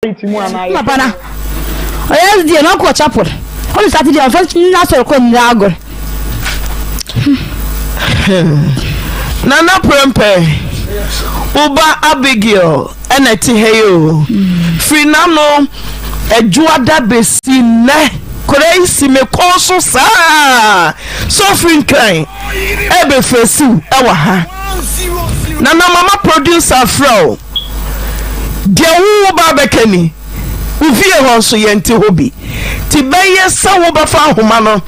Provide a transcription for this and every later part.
Papa, yes, dear, no coach chapel. On Saturday, I'm first not so cold. Nana Prempe, Uba Abigail, and a Tiheyo. Finano, a Juada Besine, Crazy me conso sa. So Finkai, Ebe Fesu, Ewaha. Nana Mama producer Fro. Dear Uba Bekeni, Uvie Honso Yenti Hobi. Tibeye sa Uba Fa Humano,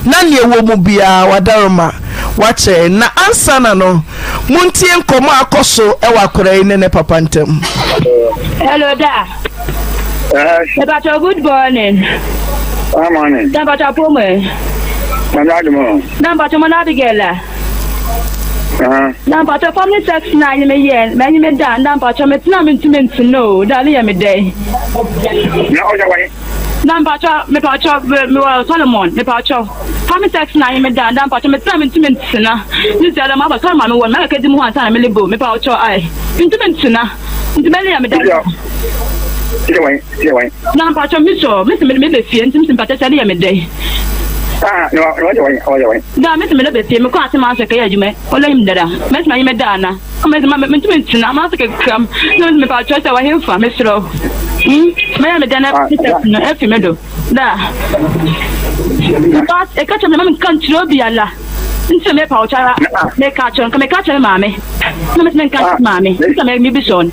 Nani Womubia, Wadaroma. Wache na ansa na no muntie nkomo akoso e wakora ne papa ntem. Hello da. About a good morning. Good morning. Number to Pome. Number to Monabigela. Number to family sex 9 million. Many me down. Number to me to know. Dalia me day. Number to me Solomon. Me pacho. Family sex 9 me down. Number to me na. This other mother come on one. Make it more time. Me libo. Me pacho I. Intimate na. Intimate me down. Number to me so. Miss me be fee. Intimate sympathetic me day. No, da me me be me ko asema se ka yajume ola him dada me ma yime dana me na ma se kam no me pa choice wa hemfa me sro me dana no efi me do da but e ka chama me kan tro bi ala nse me pa ochara me ka chon ma me no me kan ma me nse me bi son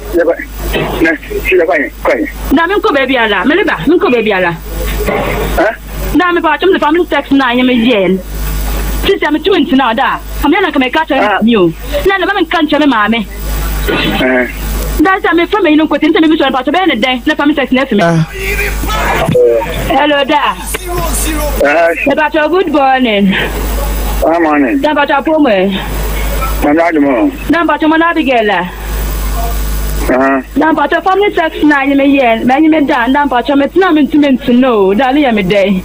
na me ko baby ala me leba me ko baby ala na me pa chom the family sex 9 me yen since I'm 20 now da I'm not going to catch you na na me kan chame ma me that's me from me no ko tin me bi so pa to be na den na family sex na fi me hello da about a good morning. Good morning. Number to Pome. Number to Monabigela. Number to family sex 9 million. Many me down. Number to me to know. Dalia me day.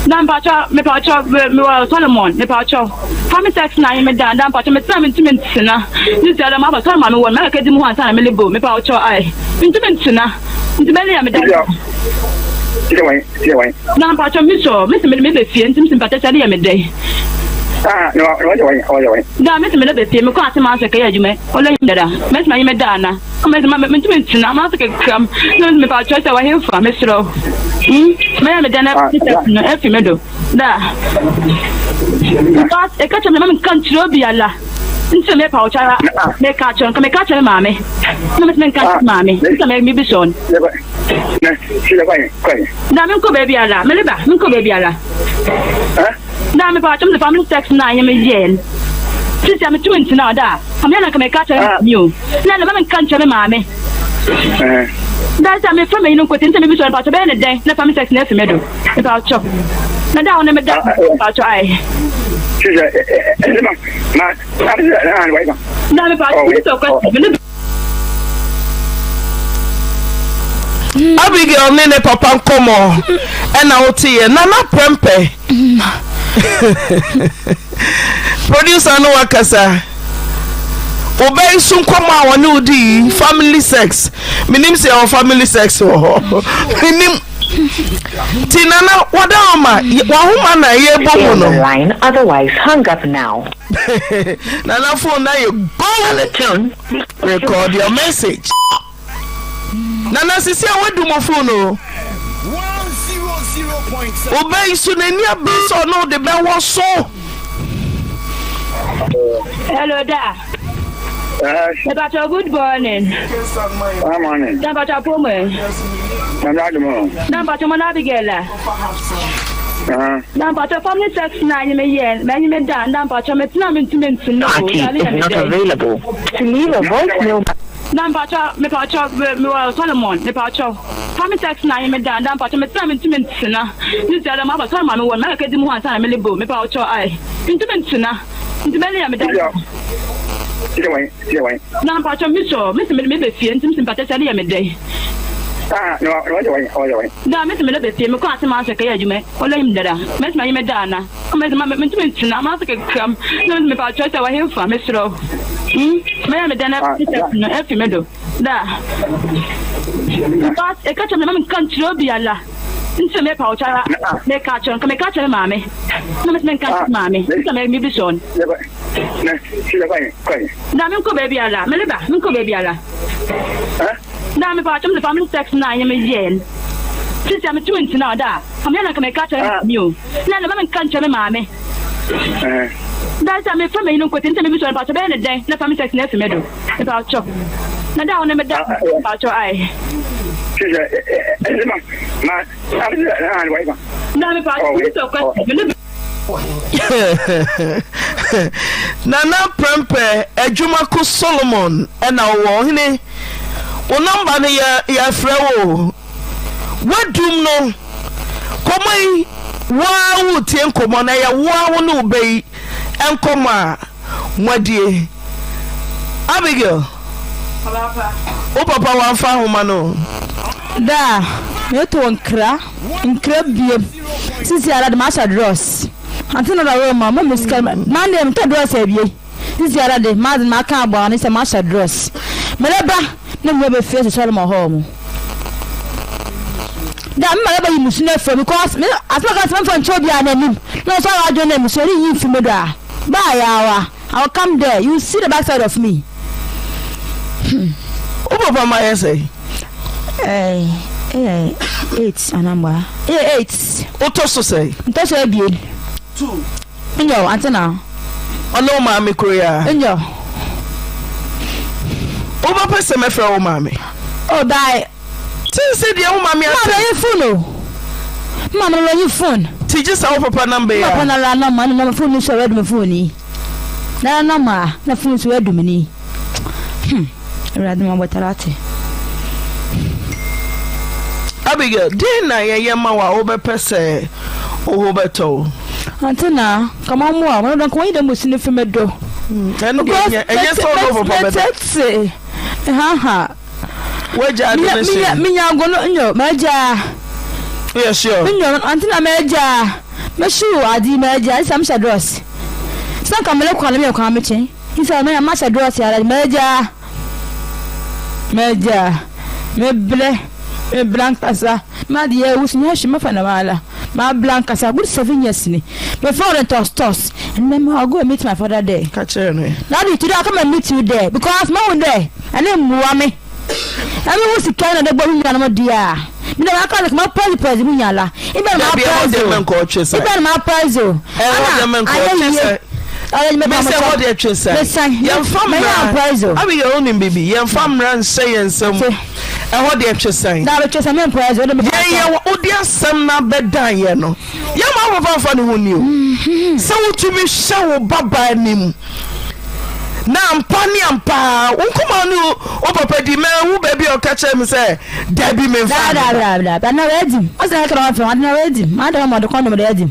Number to me pacho Solomon. Me pacho. Family sex 9 me down. Number to me na. This other mother come on one. Make it more time. Me libo. Me pacho I. Intimate na. Intimate me day. Number to me so. Miss me be fee. Intimate sympathetic me day. No, da me be fee. Me ko asema se ka yajume ola him dada me ma yime dana me na ma se kam no me pa choice wa hemfa me sro me dana no efi me do da but e ka chama me kan tro bi ala nse me pa ochara me ka chon ma me no me kan ma me nse me bi son da me ko baby ala me leba me ko baby ala na me pa chom the family sex 9 me yen since I'm 20 now da I'm not going to catch you na na me kan chame ma me that's me from me no ko tin me bi so pa to be na den na family sex na fi me do e pa chop na da on me da pa to ai na me pa to ko Abigail nene papa nkomo ena otiye nana prempe producer no wakasa obey sun nkomo awon udi family sex minim say our family sex minim tinana wadama wahuma na ye bomo no line otherwise hung up now. Nana phone na you go record your message. Nana sisi awedu mo phone o 100.7 obey suneni abiso no de be wo so. Hello da. About a good morning. Good morning. Number to Pome. Number to Monabigela. Number to family sex 9 million. Many me down. Number to me to know. Not available. To leave a voicemail. Number to me pacho Solomon. Me pacho. Family sex 9 me down. Number to me to na. This other mother come on one. Make it more time. Me libo. Me pacho I. Intimate na. Intimate me down. Number to me so. Miss me be fee. Intimate sympathetic me day. No, da me be fee. Me ko asema se ka yajume ola him dada me ma yime dana me na ma se kam no me pa choice wa hemfa me sro me dana no efi me do Da. But a catch of the country will be a la. Into me pouch, me catch on, come a catch of mammy. No, Miss Menka, mammy. Come make me be shown. Namiko baby a la, Meliba, Minko baby a la. Now, me part of the family sex 9 million. Since I'm 20 now, I'm not going to catch you. Now, the woman can't tell me, mammy. That's a me from me, no put into me about a bed day, the family sex next middle. About chop. Now, down in the about your eye. Nana Prempe, Ejumako Solomon, and our Hine. O number ya frewo. What do you know? Come wa wuti enkomo na ya wa no bei enkoma modie. Abigail. O papa wa fa homa no. Da, yeto nkra biem. Sisi ara de masha dross. Antino da Roma, mo miska man dem to dross ebie. Sisi ara de ma kan agba ni se masha dross. Meleba na mo be face Solomon home. Da mma ba yimusu na from because me asma ka from chobi ananim. No so I don't know so yin fi me do a. Ba yawa. I'll come there. You see the backside of me. O papa ma say. 8 anamba. 8. Oto so say. Nto so ebie. 2. Nyo Auntie Naa. Ono ma me koya. Nyo. O papa se me fra o ma me. Oh die. Say the woman me Mama no you phone. Ti just our papa number ya. Papa na la number na phone so read me phone ni. Na number na phone so read me ni. Read me botarate. Abigail, dey na ye ma wa obepese o beto. Auntie Naa, come on mo, we don ko yin dem musini fi me do. Enu enye so no papa beto. Ha. Weja minya gono nyo meja. Yeah, sure. Nyo Auntie Naa meja. Meshu adi meja isam shadros. San kamele kwa me kwa meche. Isa me ma shadros ya meja. Me blankasa. Ma di e wusu nya shima fa na mala. Ma blankasa good 7 years ni. Before the toss. And then I'll go and meet my father there. Catch her no. Now today I come and meet you there because my one there. And then muame. I mean, what's the kind of the boy no dia? Me na call my prize me yala. Even my prize. Even my prize. Your family. I be your own baby. Your family say and some. And what they just saying? That just a man prize. Yeah, audience some na bedan ye no. Ya ma wa fa no hunu. So to me show baba nim. Na ampa unkuma no o papa di me wu baby o ka che me say da bi me fa da na ready o se na kala from na ready ma da mo de kono me ready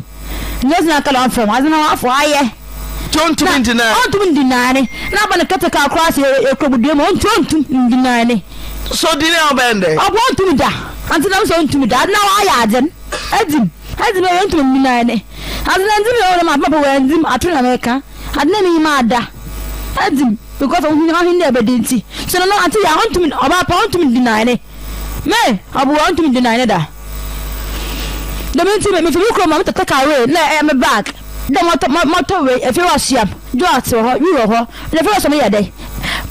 no se na kala from azna afo aye tontu ndina ontu ndina ni na ba na kataka cross e krobude mo ontu ndina ni so dine obende o ontu da Auntie Naa so ontu da na wa ya aden edim me ontu ndina ni azna ndim o ma papa wa ndim atuna meka adna mi ma da Adim because of him there bedenti. So no Auntie ya want to me oba pa want to me deny ne. Me abu want to me deny da. The minute me fi kro ma take away na me back. The motor way if you was siam. Do at so you ho. The first me ya dey.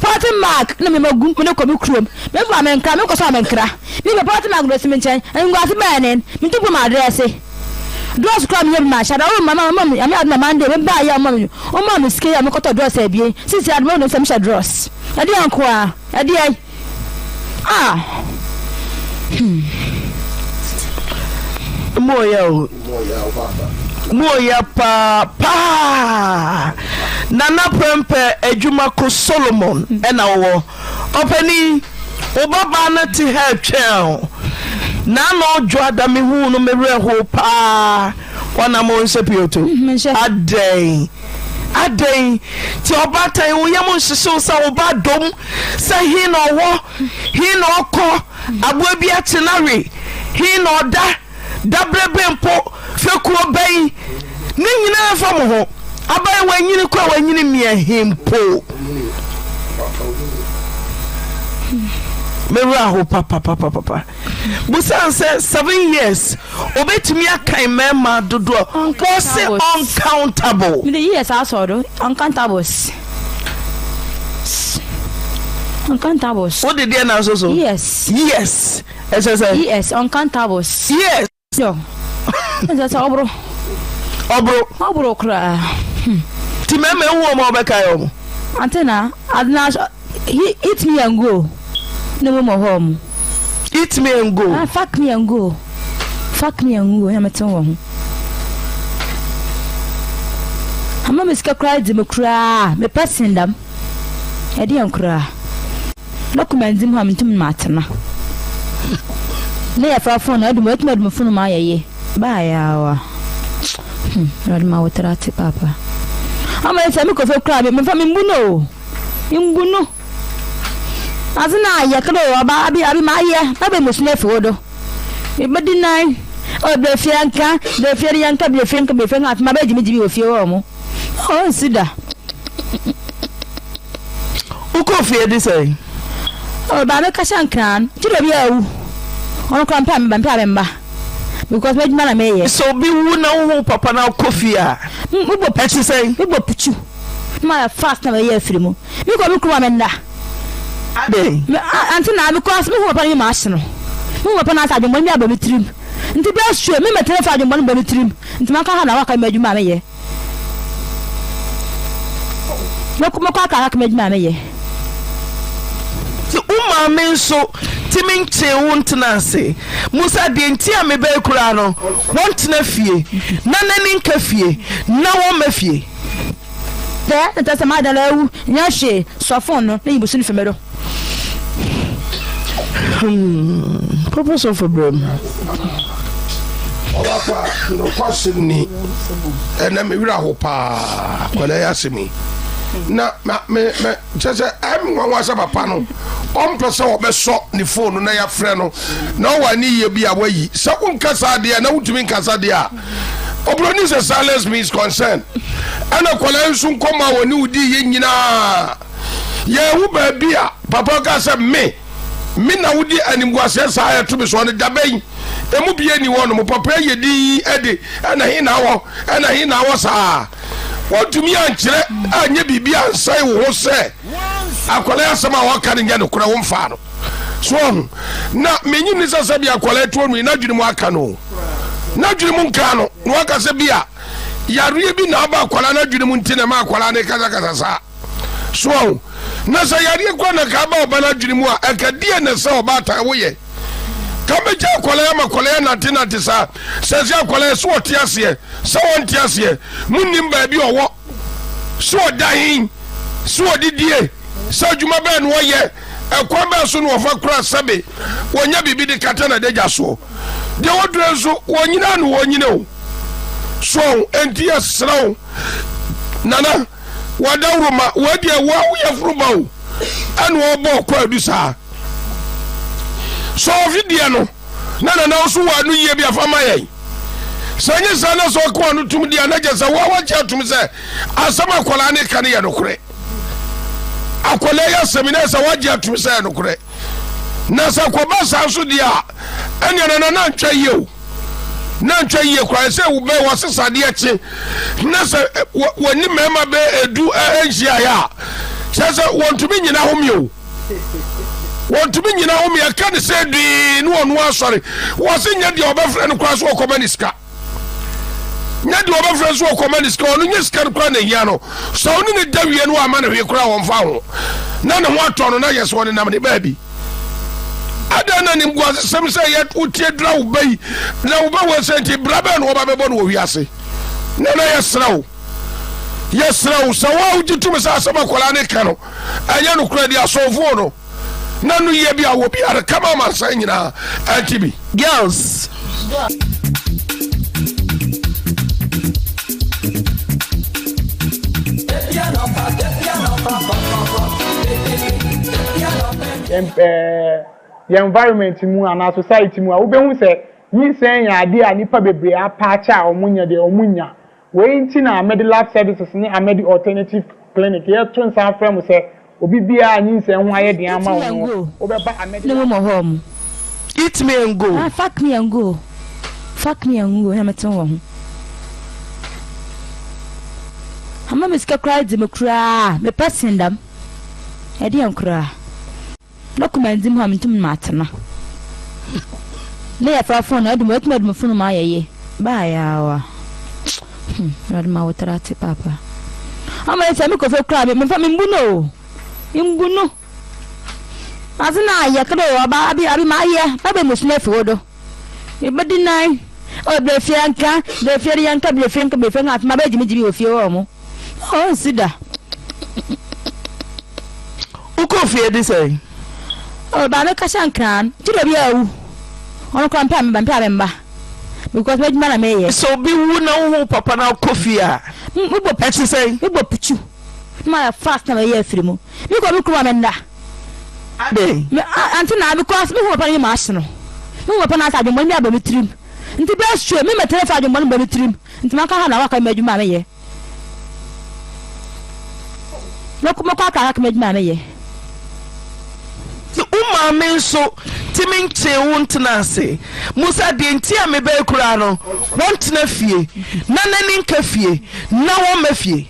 Party mark na me magum me ko me krom. Me gba me nkra me ko so me nkra. Me be party mark do se me chen. En gwa se banen. Me to put my address. Dress cram here ma shada o mama I me adma mande me ba ya mama o mama ske ya me koto dress ebie sisi adma no sem sha dress e dey anko a e dey moya pa Nana Prempe Ejumako Solomon ena wo opani obaba na ti help chel na no joada me hu no me reho pa wana mo nsepioto adai ti obatan wo yam nhyeso sa oba dom sa hi no wo hi no ko aboa bi atenare hi no da dabrebe mpo fekuo bai ni nyina fa mo ho abai wanyini kwa wanyini mia himpo Mewura ho papa. Busan say 7 years. Obetumi akan mema dodo. Say uncountable. The years I saw do uncountables. Uncountables. What did they now so? Yes. Yes, uncountables. Yes. No. That's obro kra. Ti meme wo mo be kai o. Auntie Naa, eat me and go. No more home. Eat me and go. Fuck me and go. I'm at home. I'm not Miss Cried me cry. Me passing them. I didn't cry. Document him having to matter. Near for a phone, I do what my phone my ye. By our. Rod my water at papa. I'm a semi of a crab, my family Buno. In Buno. As an eye, I can be my year. I must never order. But deny. Oh, the Fianca, the Fianca, the Fianca, be friend at my bed, you with your own. Oh, Sida. Who could fear this? Oh, Babaka Shankan, Chilabio. On Crampam, because my man may. So be no papa now coffee. What you say? We will put you. My fast never year for you. You go look Ramanda. Auntie Naa, because me upon your master. Move upon us at the money about the trim. And the best show, me telephone one by the trim. And to Macana, I made you mammy. No, Macaka made mammy. Uma men so timing che won't nancy. Musa dientia me be kurano. Want na fie. Nana ninka fie. Na wo mafie. There, that's a matter. Yashi, so phone, no, you was in Femero. Purpose of a brim. Question me, and I'm a hopa when I ask me. Na me just I'm one was a panel. On person be shot the phone na ya friend no one need be away. So Casadia, no to mean Casadia. Obroni se silence means concern. And a collection soon come out when you di yina. Yeah, who be Papa Casa me. Na wudi animguase sa to be so on the dabe. Emu bi anyone mo papa ye di ede na he na wo sa. What to me ankyere anye bibia ansai wo se. Akwala asema wo ka ne no kura wo mfa no. So na menyi ni sasa bia akwala to nu na dwene mu aka no. Na dwene mu nka no no aka se bia yare bi na ba akwala na dwene mu ntine ma akwala ne kasa sa. So na sa yare kwa na ka ba oba na dwene mu a akadie ne sa oba ta wo ye. Kameja akwala ya makwala na tinati sa. Sese akwala so otiase. So ontiase. Munnim ba bi owo. So dahin. So didie. So djuma ba no ye. Ekwa ba so no ofa kura sabe. Wonya bibi de kata na deja so. De wodre so wonyina no wonyine o. So entia sraw. Nana wadawroma wadi wa yafruba o. Anu obo kwa dusa. So video no na so wa no ye bia fama ye sanye sana so ko no tum dia na jesa wa cha tum se asama kola ne kan ye no kure akola ya semina sa wa ja tum se no kure na sa ko ba sa so dia anya na ntwa ye o na ntwa ye kwa se wo be wo sesade e chi na se woni mema be edu enhia ya se wontumi nyina ho mi o want to be in Naomi, I can't say the no one sorry. Was in your other friend across walk communiska. Not the other friends walk communiska, only yes can cry yano. So only the devil and one man of your crown found. None of what on yes one in the baby. I don't know him was some say yet would tear draw bay. Now was sent to Brabant or Bababon we are say. No, yes, no. Yes, no. So why would you to Miss Asama Colane Cano? I don't credit so for. Nanu ye bia wo bia ka ma man san nyina antibi girls the environment mu and our society mu a wo be hu se yin sen ya ade a nipa bebre apaacha omunya de omunya we nti na medical services ni amedi alternative clinic ye tun san frem se obi bia anyi se ho aye de ama wo obeba amedi no mo home eat me and go fuck me and go na meton wo ho ama miska cry de me kura me person dam e de an kura document dim ha mintum matena ne ya fra phone adu mo ekuma dum phone ma yeye ba ya wa ma wotrate papa ama se me ko fe kura me fa me mbuno azina ya kado ba abi ma ye ba be musne fodo e bedi nai o be fianka be fianka be fianka ma be jimi o fie wo mo o sida uko fie di say o ba me kashankran ti do bi awu on ko ampa me mba because me jima na me ye so bi wu na wo papa na kofia mo bo peti say mo bo puchu ma fast na ye afiri mu mi ko mi kruwa me nda ade Auntie Naa because me ho papa ni ma ahye no me ho papa na sa dwon ni aba me trim nti be show me metere fa dwon ba me trim nti maka ha na waka me adwuma me ye no kuma kwa ka me adwuma me ye uma me so timi nche wontena ase musa de nti a me be kura no wontena fie na nani nka fie na wo mafie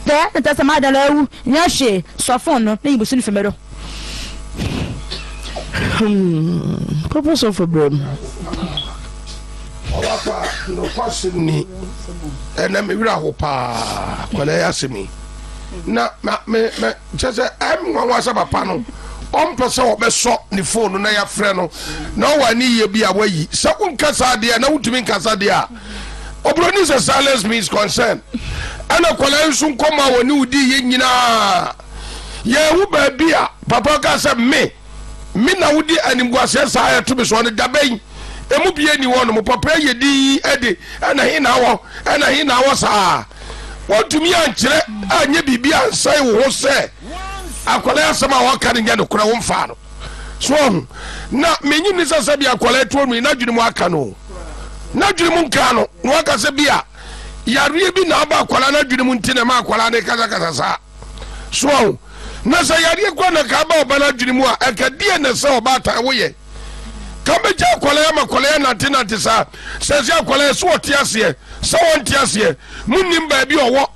de ta sama da lawu nya hwe sofon no na yibusu ni femero proposal for brim Opa no question ni ena me wira ho pa kwala ya semi na me chese am nwa sa papa no pese obeso ni phone na ya frɛ no na wani ye bia wayi sɛ unkasa de na wutumi nkasa de a obroni se silence means consent ana kwala nsu nkoma woni udi ye nyina ye wu ba bia papa ka sɛ me na wudi animguase sa ya to be so ne daben emu bia ni wono mo papa ye di ede ana hi na wo sa wotumi ankyere anye bibia ansai wo sɛ akwala asema waka ne nya no kura wo mfa no so na menyi ni sasa bia akwala to nu na dwene mu aka no na dwene mu nka no no aka se bia yare bi na aba akwala na dwene mu ntine ma akwala ne kasa sa so na sa yare kwa na ka ba oba na dwene mu a aka die na se oba ta wo ye ka be ja akwala ya makwala ya nanti sa se akwala so otiase so wontiase munnim ba bi owo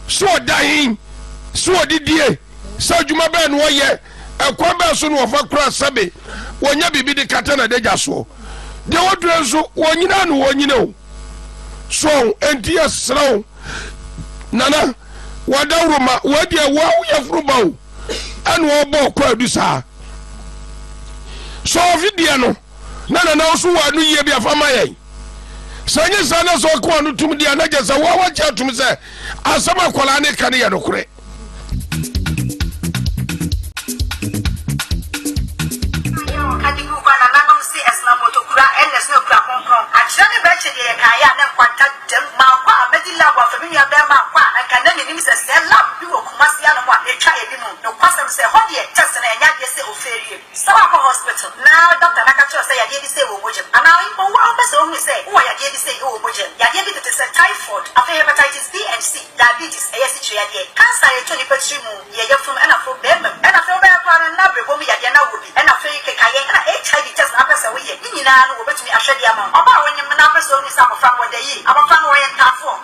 so dahin so didie sa juma be no ye ekwa be so no fa kura sabe wonya bibi de katana de jaso de wodre so wonyina no wonyina o so enti asraw nana wadawruma wadi wa ya fruba o anu obo kwa du sa so video no nana so wa no ye bia fama ye sanye sana so kwa no tum dia na jesa wa cha tum se asama kwala ne kan ye no kure hospital. Now Dr. Nakacho say I did say we would. And now in one person who say, oh, I did say oh would. Ya did it is a typhoid, after hepatitis B and C, diabetes, cancer, 20 petrimu, ya from and from them, and I feel bad for another woman, Yadiana would be, and I feel like HIV test after a week. You know, with me, I should be among about when your numbers only some from what they eat. I'm a fan way and tough for.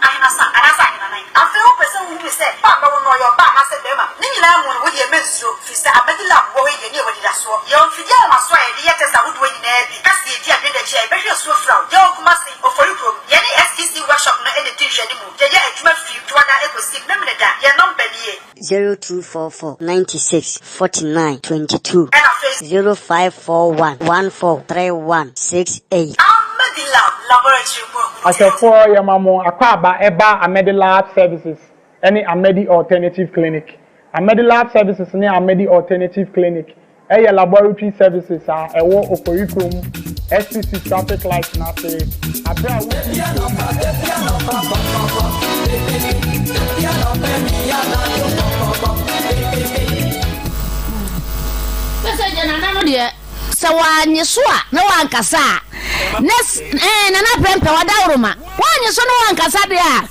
I feel person who said, Papa, no, your back, I said, Bema, Nina would be a menstrual, Sister, I bet you love going and you would have so. Young Fidel must swear the letters I would win in every Cassie, dear, the chair, very so from Young Massey or for you. Yanni STC workshop, no any teacher anymore. They are a few to other equity, remember that, you're not Benny. 0244 96 49 22 And I face 0541 1431 68. Asefo yamamo akwaba eba Amedi Lab Services any Amedi Alternative Clinic. Amedi Lab Services ni Amedi Alternative Clinic. Eye laboratory services are ewo okorikrom STC traffic light na say abra Sawanye soa na wankasa nes na prempe wadawroma wanye so no wankasa de a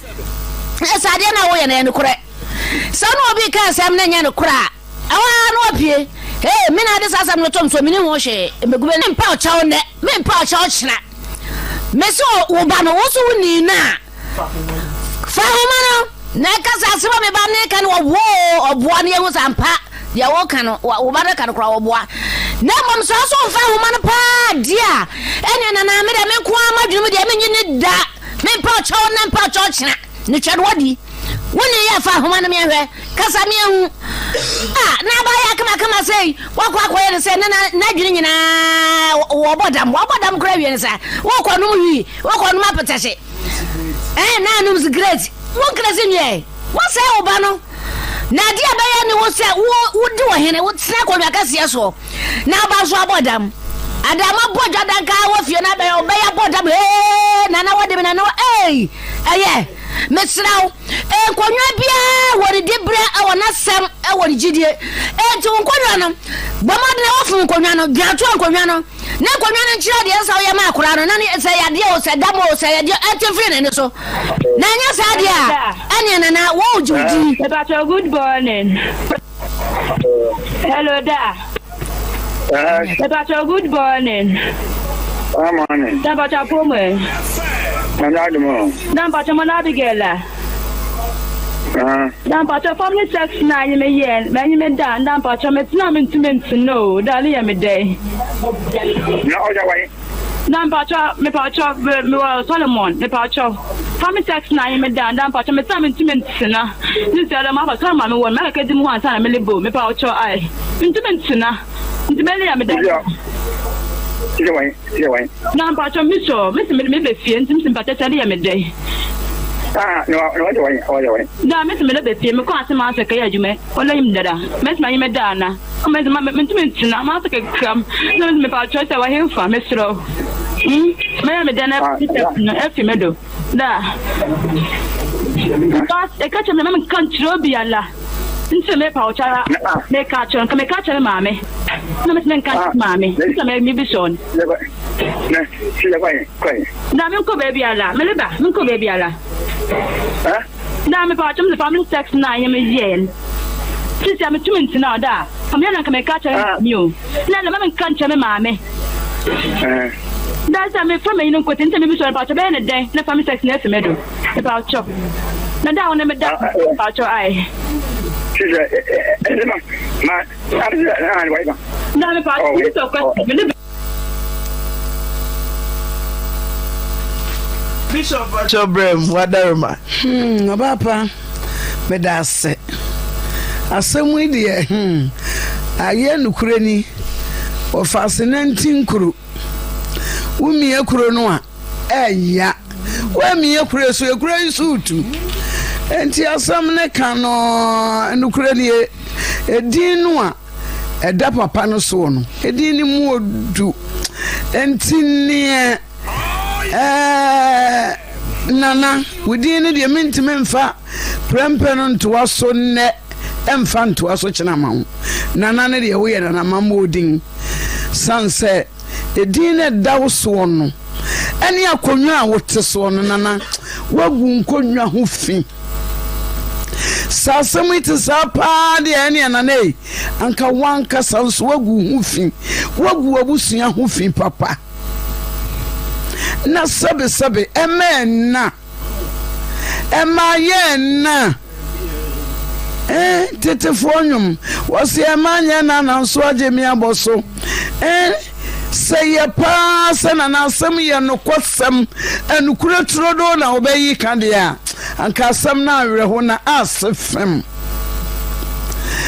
esade na wo ye na enukure so no obi ka asem na nya no kura awa no opie me na de sasa no tom so me ni ho hwe megube ne mpa ochaw ne me mpa ochaw china me so wo ba no wo so ni na fa homa no na ka sasa me ba ne ka no wo oboa ne hu sampa ya wo ka no wo ba de ka no kura wo boa na mom so fa homa no pa dia enya na me de me ko amadwum de me nyi da me mpa ochaw na mpa ochaw china ni twado wadi woni ya fa homa no me hwe kasa me hu na ba ya kama sei wakwa ye se na dwene nyina wo bodam kra wie ne sa wo kwa no wi wo kwa no apetese na no great wo krase nie wo se wo ba no na dia ba ya ne wo se wo di wo hene wo tsena kwa akase so na ba so abodam adama bodja dan ka wo fie na ba ya bodam na wo de na no aye mesraw enkonwa bia wori dibre awona sem awori gidie enti enkonwa no bomade na wofu enkonwa no biato enkonwa no na enkonwa no nchira de nsa wo ma akora no na ne se yade o se damo o se yade atefri ne so na nya sa de a anya na wo judi good morning. Hello da. Good morning. Morning. Dabata pome. Dabata monabigela. Dabata family sex na you me yen, me me da, dabata me tina me no, dali ya me day. No other way. Dabata me pacha me Solomon, me pacha. Family sex na you me da, dabata me tina me na. This other ma pacha ma me won, me ka di mu ansa na me lebo, me pacha ai. Me na. Ntimeli ya me da. Na mpacho miso me be fie ntim simpata tali ya me day. No way. Na me be fie me ko asema ase ka ya jume. Ola yim dada. Me sma yim da na. O me ntina ma ase ka kram. Na me pacho se wa hemfa me sro. Me da na efi me do. Da. Pas e ka cheme me kan tro bi ala. Nse me pacho me ka chon mame. No me kan mame. Nse me bi son. Na me ko baby ala. Me leba, me ko baby ala. Na me pa chum the family sex na yem yen. Sisi am tument na da. Am yana ka me ka chere mi. Na me kan chere mame. Da sa me fa me yin ko tinta me bi so pa chere be ne na family sex na se me do. E pa chop. Na da wona me da pa cho ai. Na me pa so ko Bishop Chobrem wadarma abapa medase asemu die aye nukureni ofase 19 kuru umie kuru no a eya wamie kuru so ekuru isutu enti asam ne kano nukureni edin no a eda papa no so no edin ni mu odu enti ne nana within the mentimemfa prempenon to us so ne emfan to us china ma nana ne de we na mamodin sanse edin da wo so no ene akonwa a wote so no nana wagu nkonwa ho fi sasamiti sapa de ene nana anka wanka sanso wagu ho fi wagu abusua ho fi papa na sabe emena emayena tetefonyum wasi emanya na nso agemi aboso seye pa sana na asem ye no kwasem enukure trodo na obayi kande a anka asem na awerho na asefem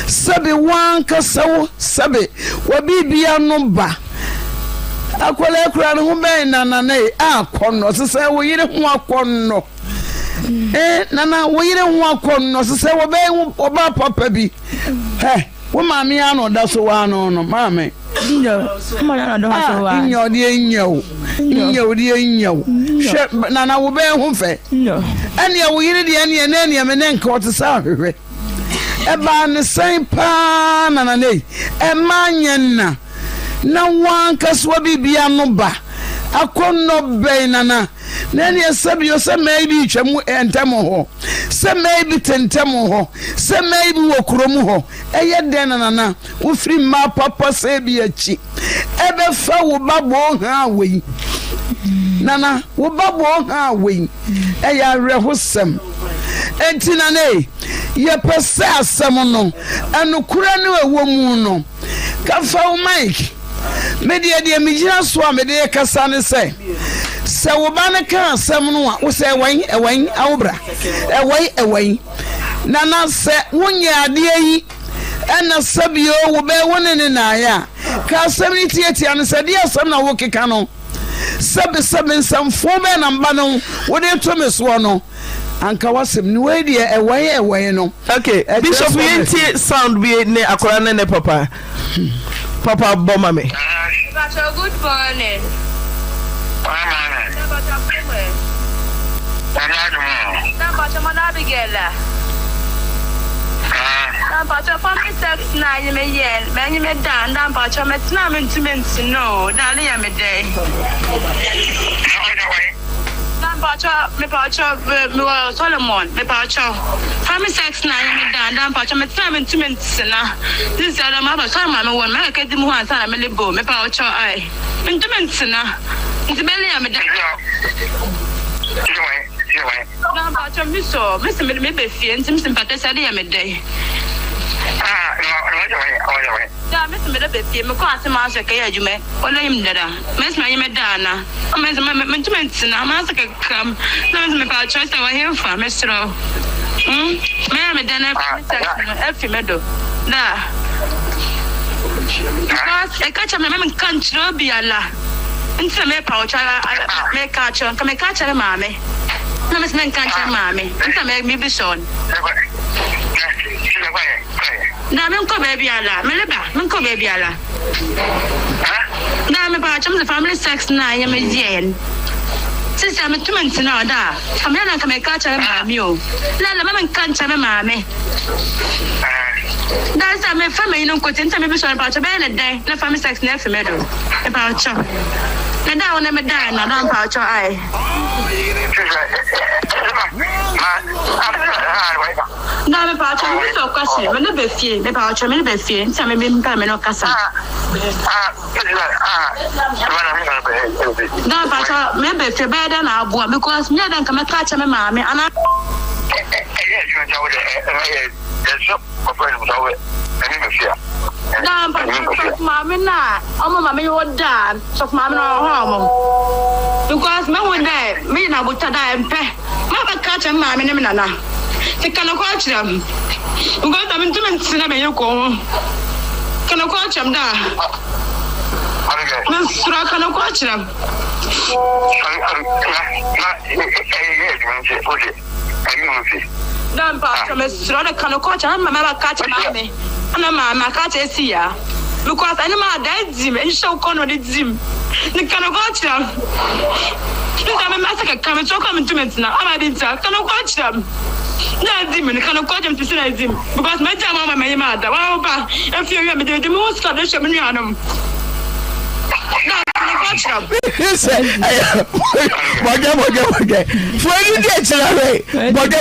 sabe wanka sawo sabe wabibia no ba akwala kura no be nana akonno sese wo yire ho akonno nana wo yire ho akonno sese wo be oba papa bi wo maami ano da so wa no maami nyo de nyo nana wo be ho fe ene wo yire de ene ene me nenka o tsa hwehwe eba ne san pa nana emanya na wanka swa bibia no ba akonno be nana Nani asabio se maybe twemu entamo ho. Se maybe tentamo ho. Se maybe wokuromu ho. Eye den nana wo free ma papa se bi achi. Ebe fa wo babo ha we. Nana wo babo ha we. Eya rehosem. Enti nane ye pese asem no. Anukura no ewo mu no. Ka fa wo mic. Media de migina so a me de kasa ne se wo ba ne kan asem no a wo se ewan awobra ewan nana se wonya ade yi ena sabio wo be woni ne na ya ka asem ni tietia ne se de asem na wo keka no sebe nsam fo be na mba no wo de to me so no anka wasem ni we de ewan no. Okay, Bishop yenti sound be ne akora ne papa bomba me. Good morning. Solomon, me pacho. Family sex na me dan pacho me time intimate na. This is the mama so mama won me ke di mu han sana me lebo me pacho ai. Intimate na. Intibeli ya me dan. Dan pacho mi so me be fie ntim simpate sa de ya me dai. Da me be fie me ko asema so ke ya jume. Ola yim dada. Me sma yim dana. O me intimate na ma so ke kam. Na me pacho sa wa here for me stro. Me dana efi medo na because e catch me can't be ala into me pouch me catch mame na me catch mame into me be son na me ko baby ala me leba me ko baby ala na me pouch the family sex na ya me yen since I'm 20 now, da. I'm not going to catch a mammy. Let the woman catch a mammy. That's a family, no good into me, so about a bad day. The family sex never meadow. About you. And I will never die, and I don't pouch your eye. Now, the pouch is so question. When the beefy, the pouch of me beefy, some of them come in no cassa. Now, pouch, maybe if you're better than our boy, because me don't come and catch a mammy, and I. Now, mammy, oh, mammy, you're done. So, mammy, no harm. Because me one day, me na buta da empe. Mama catch a mammy, nana. They cannot catch them. Because I'm in 2 minutes in a minute. Cannot catch them da. Miss Rock cannot catch them. Don't pass from Miss Rock cannot catch. I'm a catch mammy. And I'm a catch a seer. Because I know my dad Jim and show corner the Jim. They cannot watch them. I'm a massacre coming to come to me now. I'm a dinner, cannot watch them. No, Jim, and cannot watch them to see Jim. Because my time, my mother, well, if you have the most of the Shamanianum. No, I cannot watch them. He said, Boga. For you get away. Boga.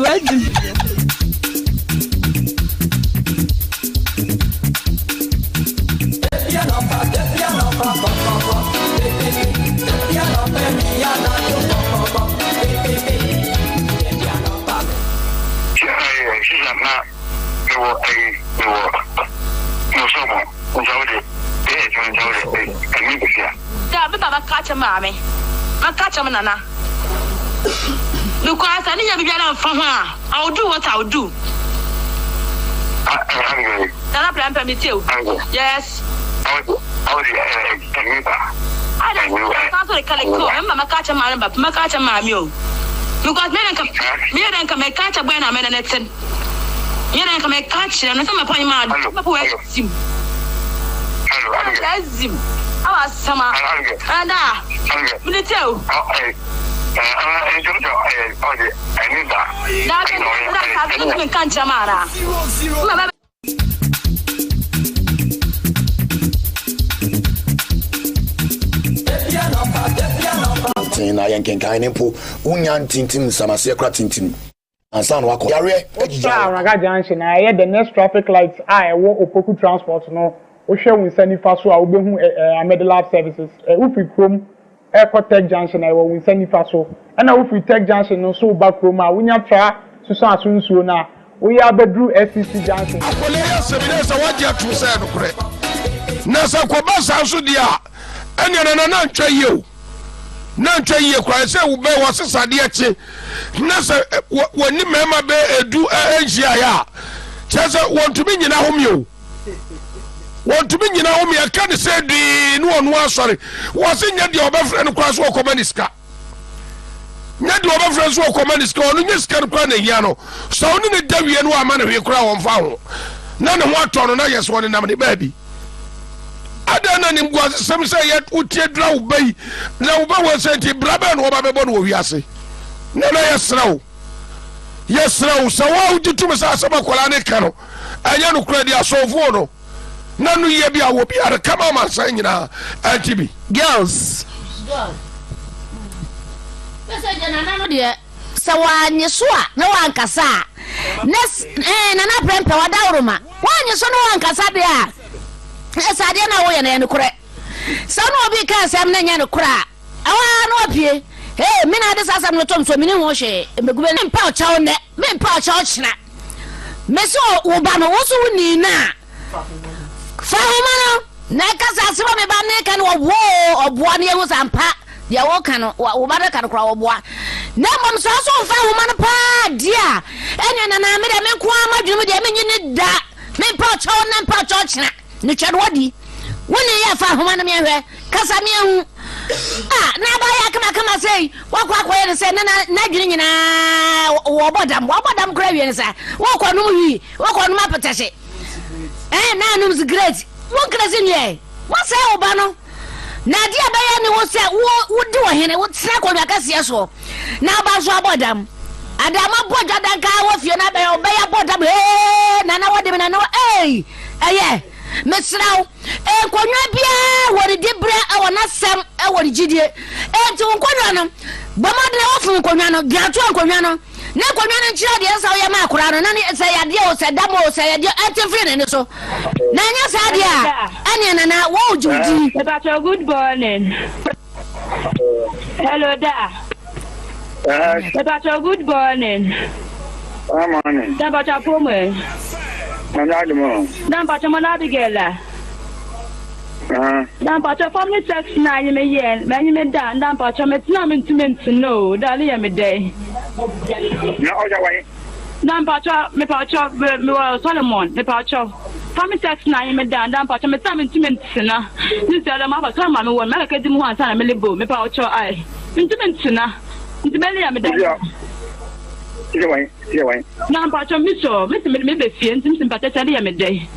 What? Catch a mammy. I catch a nana. Because I need to be from her. I'll do what I'll do. Then I plan for me too. Yes. I don't catch a man, but my catch a mammy. Because me and come catch a when I'm in a net. You don't come catch and some upon my him. Him. I was summer. And I tell. yenkenkan ne mpo unya tintim samase kra tintim ansa no akọ yare ejija Raga Junction I the next traffic lights wo Opoku transport no wo hwe winsani fa so a wo behu Amedilab services ufi krom Tech Junction wo winsani fa so na ufi Tech Junction no so ba krom a wonya tra so asunsuo na wo ya bedru SCC Junction akole ya seminesa waje atu se no kure na sa ko ba sa so dia enya na ntwa yeo na ntwa yie kwa se wo be wo sesade achi na se woni mema be edu enhia ya chese wontumi nyina homio wontumi nyina homio ka de se di no onu asori wo se nya de obefre no kwa so komaniska nya de obefre so komaniska onu nya ska no kwa na hia no so oni ne dawie no ama na hwe kura won fa ho na ne ho atoro na yes woni nam ne baabi adana ni mgwa sem say yet utie dra wo bai na wo ba wo senti braba no ba bebo no wo wiase na na yesraw so wo ditum sa asaba kola ne ka no anya no kura di asofo no na no ye bia wo bia kama ma san nyina antibi girls pesa jana na no de sawanye so a na wankasa na na prempe wadawroma wanye so no wankasa de a esa de na wo ye na ne kure so no obi ka sam na nya ne kura awa no opie hey me na de sasam no tom so me ne ho hwe megube ne mpa o chawo ne me mpa o chawo china me so wo ba no wo so ni na fa homa no na kasa se me ba ne kan wo oboa ne wo sampa ya wo kan wo ba de kan kura wo boa na mom so fa homa no pa dia enya na me de me ko amadwum de me nyine da me mpa o chawo na mpa o chawo china ni twado wadi woni ya fa homa no me hwe kasa me hu na ba ya kama sei wakwa ye se na dwene nyina wo bodam kra wie ne sa wo kwa num apetese na num is great won kra se nie wo se wo ba no na dia ba ya ne wo se wo di wo hene wo tra kwa akase so na ba so abodam adama bodwa danka wo fie na ba ya bodam na wo de na no mesraw konwa bia wori dibre awona sem wori gidie enti konwa no bamadre ofu konwa no giatu konwa no na konwa no nchira de sa ya ma akura no na ne se ya de o se damo o se ya de enti free ne so na nya sa de a ene na wo jodi good morning hello da good morning morning da pomo Manadimo. Number to Manabigela. Number to family sex 9 yen, many men down, number to meant to know, Dalia midday. No other way. Number to me pouch Solomon, the pouch of family sex 9 men down, number to me to mention. This other mother come on one, Malacadum once and a millibo, me pouch your eye. Intimate into Melia midday. Now, but Mr. Maybe feeling sympathetically a midday.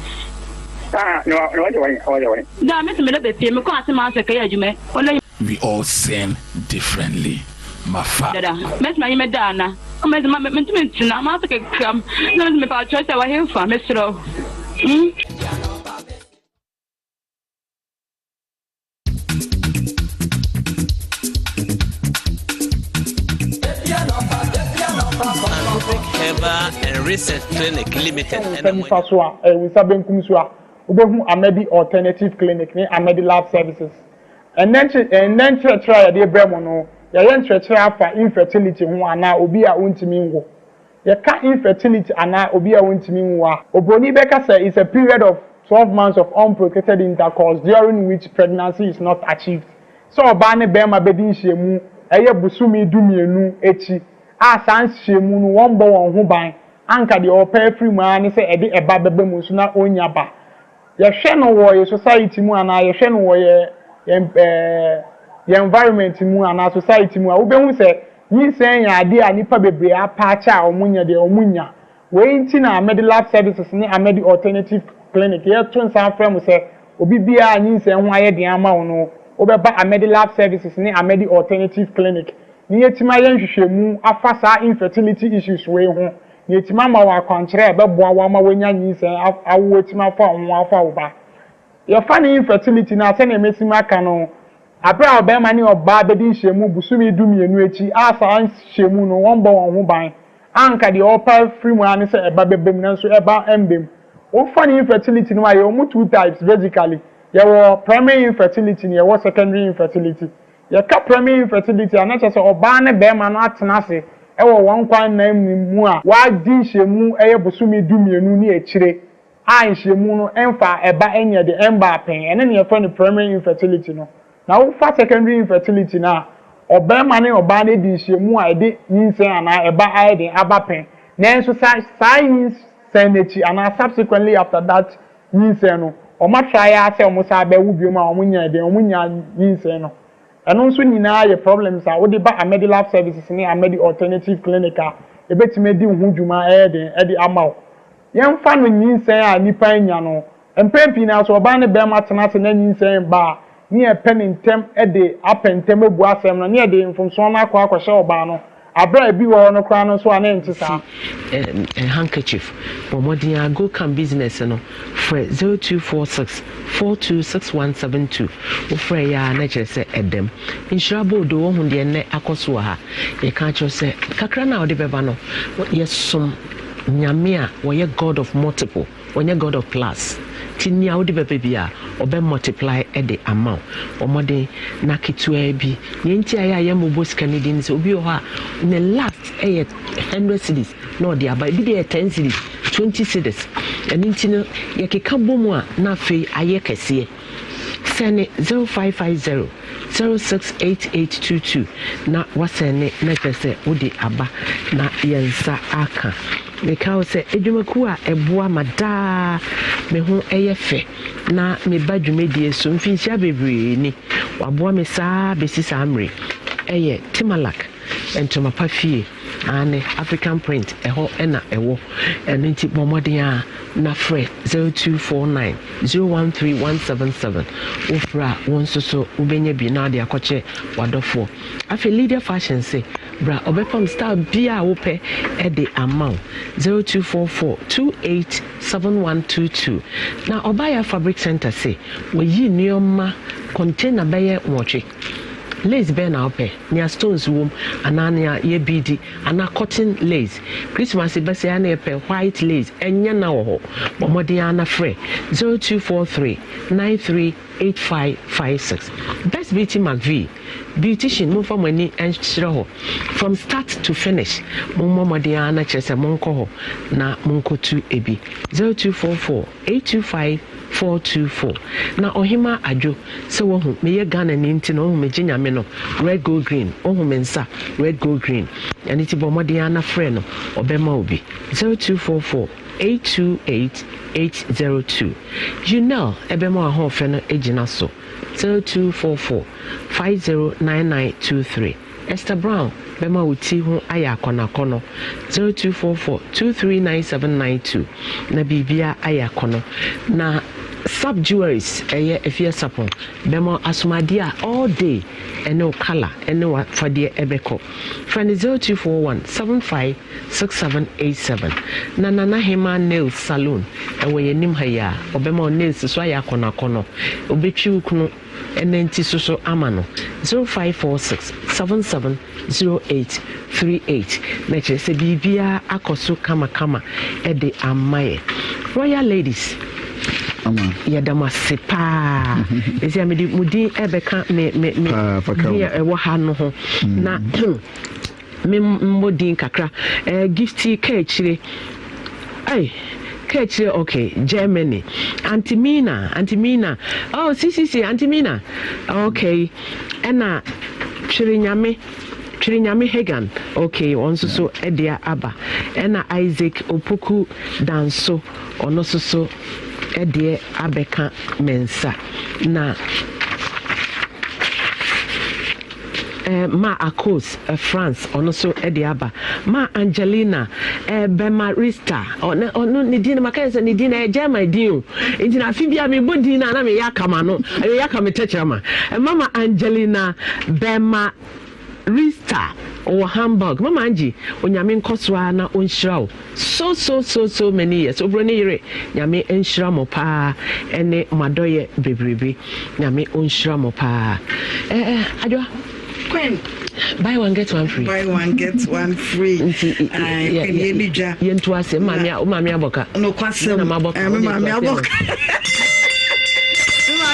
No, other way. Now, Mr. Maybe we all sin differently. My father, Miss my Madonna. Oh, my maintenance, I'm not a come. No, me about choice I hear from Mr. And Research Clinic Limited. And we saben kumsua. Ubehu Amedi Alternative Clinic ni Amedilab Services. And then try the bremono. Ya try for infertility hu ana obi a untimi wo. Ya ka infertility ana obi a untimi wo. Obroni beka say it's a period of 12 months of unprotected intercourse during which pregnancy is not achieved. So oba ne bema bedi nhyiemu eye busumi dumienu echi. Sans shemu no won bo won ho ban anka de opa free mu ani se ede eba bebe mu so na onyaba ye hwe no wo ye society mu ana ye hwe no wo ye environment mu ana society mu a wo be hu se yinsen ya ade a nipa bebre apa cha omunya de omunya we nti na Amedilab Services ni Amedi Alternative Clinic ye tun san frem se obi bia yinsen ho aye de ama wo no obeba Amedilab Services ni Amedi Alternative Clinic ni yetima yenhwehwemu afa saa infertility issues we ho ni yetima ma wa kwankyere be boa wa ma wanya nyinsen awo yetima fa ho afa wo ba ye fa ni infertility na se na emesima aka no abra obema ni oba bedi nhyiamu busumi dumienu echi asa nhyiamu no won bo won ho ban anka de opa free mu ane se eba bebem nanso eba embem wo fa ni infertility no aye omu two types basically ye wo primary infertility ni ye wo secondary infertility ye ka primary infertility ana che se oba ne bema no atena se ewo won kwan na mu a wa di nhyiamu eye busumi dumienu ni echire a nhyiamu no emfa eba enye de emba pen ene ne ye fa ni primary infertility no na wo fa secondary infertility na obema ne oba ne di nhyiamu a ede yinsen ana eba aide abapen nenso science senechi ana subsequently after that yinsen no o ma try ase o mo sa be wo biom a o mo nya de o mo nya yinsen no eno nso nyina ye problems a wo de ba Amedilab services ne Amedi alternative clinic a ebetime di hu dwuma ede amaw yemfa no yinsen a nipa nya no empempi na so oba ne be ma tenate na yinsen ba ni pen ntem ede apentem ebu asem no ni ede infomso na akwa oba no abra bi wo no kra no so ana ntisa handkerchief pomodin go can business no for 0246 426172 wo frɛ ya na kyerɛ sɛ edem insurable do wo hu de ne akoso ha e ka kyerɛ sɛ kakra na ode beba no yesom nyame a wo ye god of multiple wo ye god of plus tinia odi bebe bia obe multiply e the amount omode na ketua bi ne nti aye mobos canadian so obi o ha ne last 100 cedis no dia ba bi de 10 cedis 20 cedis and nti no ye keka bomu a na fe aye kese sene 0550 068822 na wasene na pese odi aba na yensa aka me ka se edwumaku a eboa mada me ho eyefe na me badwumedie so mfinsia bebre ni waboa me saa besisa amre eye Timalak entoma pafie ane African print eho ena ewo eno nti bomodin a na frɛ 0249 013177 ofra wonso so ubenya bi na de akɔche wadofo afi Leader Fashion say bra obepam star bia wo pɛ e de amount 0244287122 na Obaya Fabric Center say we yi nneoma container bɛyɛ nwɔtwe lace be na ope near stones wom anania ye bidi ana cotton lace Christmas be say na pe white lace enya na wo bomodi ana frɛ 0243 938556 best beauty McV beautician mo fa mani enhyere ho from start to finish mo momodi ana kyerɛ monko ho na monkotu ebi 0244 825 424 na ohima adwo se wo hu meye Ghana ni nti no hu meginya me no red gold green ohu mensa red gold green yani ti bomodi ana frɛ no obema obi 0244 828 you know ebema ho frɛ no egina so 0244 509923 Esther Brown bema uti hu aya kona 0244 239792 na bibia aya kono na sub jewelries efia sapon bema asumadia all day eno color eno fadie ebeko friend 0241 756787 na nana hema nail salon ewe yenim haya obema nails so aya kona kono obetwi ukunu enenti so amano 0546 770838 na chese bibia akoso kama ede amaye Royal Ladies yadama sepa ezi amedi mudi ebeka me ewo ha no ho na me modin kakra gifty kechire kechire okay Germany Auntie Naa oh si Auntie Naa okay ena chirinyame Hagan okay onso so edia aba ena Isaac Opoku danso ono so edie abeka mensa na ma Akos France ono so ediaba ma Angelina Bemarista ono ne din makaisa ne din e German din nti na afibia me bodi na me yakama no yakama techama mama Angelina Rista or Hamburg. Mama Angie, on Yamin Koswana on Shrow. So many years. Over near Yami and Shramopa and Madoye Baby Yami on Shramopa. Queen. Buy one get one free. Buy one get one free. Elijah. Yentu ase mamia boka. No kwase na maboka. Mamia boka.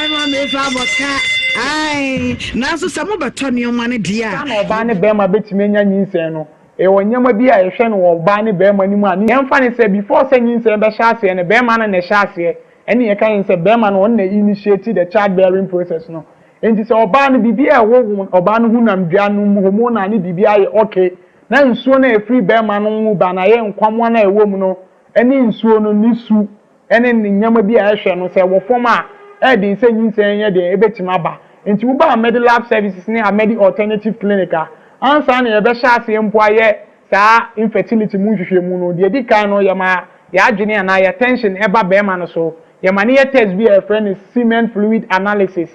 Mamia boka. Ai, naso samo beto ne oma ne dia. Na oba ne be ma betime nya nyinsen no. E wonyama bi a ehwe no oba ne be ma ni mu ani. Yemfa ne se before se nyinsen be sha ase ne be ma na ne sha ase. Ene ye kan se be ma no on na initiate the childbearing process no. Enti se oba no bibia wo oba no hunam dua no hormone na ne bibia ye okay na nsuo na efri be ma no mu ba na ye nkwamwa na ewo mu no ene nsuo no nisu ene nyama bi a ehwe no se wo fom a e de se nyinsen ye de ebetima ba enti wo ba Amedi Lab Services ne Amedi Alternative Clinic ansa na ye be sha ase mpo aye saa infertility mu hwehwe mu no de di kan no ye ma ya adwene ana ya tension eba be ma no so ye ma ne ye test bi a friend semen fluid analysis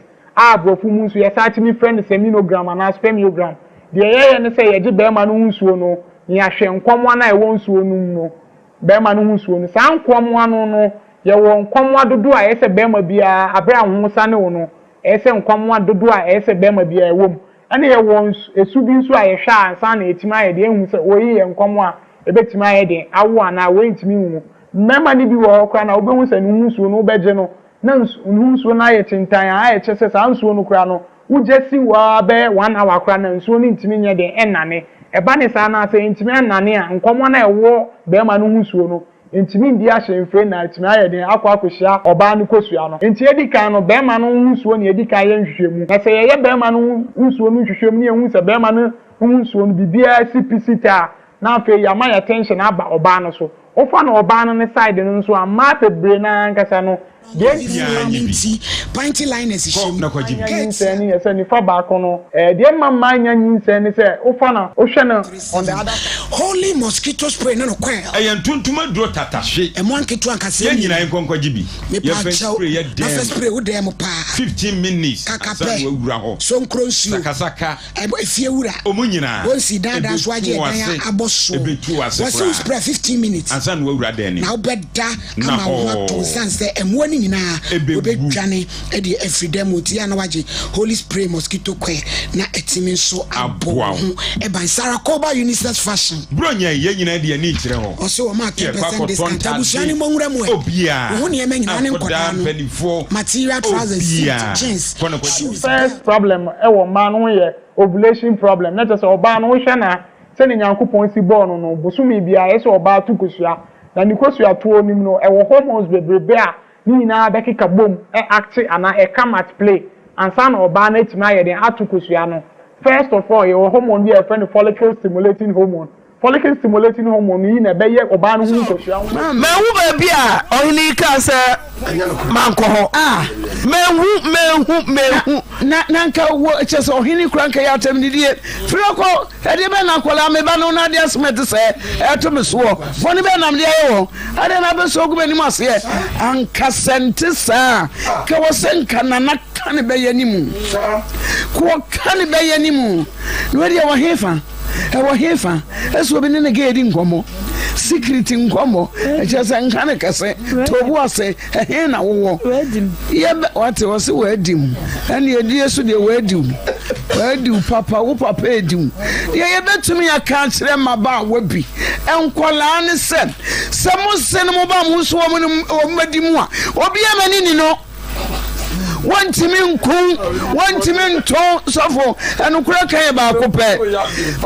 brofu mu nso yɛsaati mi friend seminogram and spermiogram de yɛyɛ ne sɛ yɛgye bɛrima no nsuo no ni ahwɛ nkɔmwa na ɛwɔ nsuo no no bɛrima no nsuo no saa nkɔmwa no yɛwɔ nkɔmwa dodo a ɛsɛ bɛrima bia abere ahosa ne wo no ɛsɛ nkɔmwa dodo a ɛsɛ bɛrima bia ɛwɔ mu ɛne yɛwɔ esu bi nso a yɛhwɛ ansa na etima ayɛ de ehu sɛ oyi yɛ nkɔmwa ebetima ayɛ de awo ana wo ntimi hu mɛrima ne bi wɔ hɔ kora na obehu sɛ ne nsuo no obɛgye no na nsuo na ayɛ tintan ayɛ kyɛ sɛ saa nsuo no kora no wogye si wa bɛ 1 hour kora na nsuo no ntimi nyɛ de ɛnane ɛba ne saa na sɛ ntimi ɛnane a nkɔmɔ na ɛwɔ bɛrima no nsuo no ntimi ndi ahyɛ mfre na ntimi ayɛ de akɔhyia ɔbaa no kosua no nti edi kan no bɛrima no nsuo ne edi kan yɛ nhwehwɛmu na sɛ yɛyɛ bɛrima no nsuo no nhwehwɛmu ne ehu sɛ bɛrima no nsuo no bibia CPC ta na afei yama yɛ tension aba ɔbaa no so ofa na ɔbaa no ne side no nso ama pebre na nkasa no Pinty line is shame. Na kwaji. Nyinsen ye se ni fa ba ko no. De mama nya nyinsen ni se o fa na o hwe na on the other side. Holy mosquito spray na no kwa. Tuntuma duro tata hwe. Emo anketu ankase. Ye nyina nkwankwaji bi. Ye spray ye dem. Na spray wo dem pa. 15 minutes. Kakape. Asa wo wura ho. So nkronsu. Sakasaka. Ebo efie wura. Omu nyina. Won si dada so aje dan aboso. Ebetu ase. Wo spray 15 minutes. Asa no wura dan ni. Na obeda ama wo to sanse emo ni nyina. Obedwane e de efridem oti ya na waje holy spray mosquito kwe na etimi so abo e ban Sarah Koba unisex fashion bronya ye nyina de ani kire ho o se o ma 10% discount abusuani mo nwura mu e obia wo ne me nyina ne nkoda no material trousers jeans first problem e wo ma no ye ovulation problem na just oba no hwe na se ne nyankopon si ball no bosumi bia ye se oba tu kosua na ni kosua to onim no e wo hormones bebrebe a ni na bekika bom act ana come at play and san oba na etima ye den atukosua no first of all your hormone be a friend follicle stimulating hormone ni na be ye oba no hu kosua me hu ba bia ohini ka se manko ho me hu na nka wo chese ohini kura nka ya tem didie firoko e de be na kola me ba no na de asmet se e to me so foni be nam de ye wo ade na be so gu be ni mase anka sente sa ka wo senka na na kan be ye ni mu ko kan be ye ni mu no de wo hefa e wo hefa eso be ne ge edi nkomo secret nkomo e chese nka ne kase to bu ase he na wo ye what was wedim and ye die so de wedim papa wo papa edim ye betumi aka kire maba wabi enkola ne se mo se no mo ba mo so mo madimu a obi amani ni no wantimi nto sofo enukura kan ba akopɛ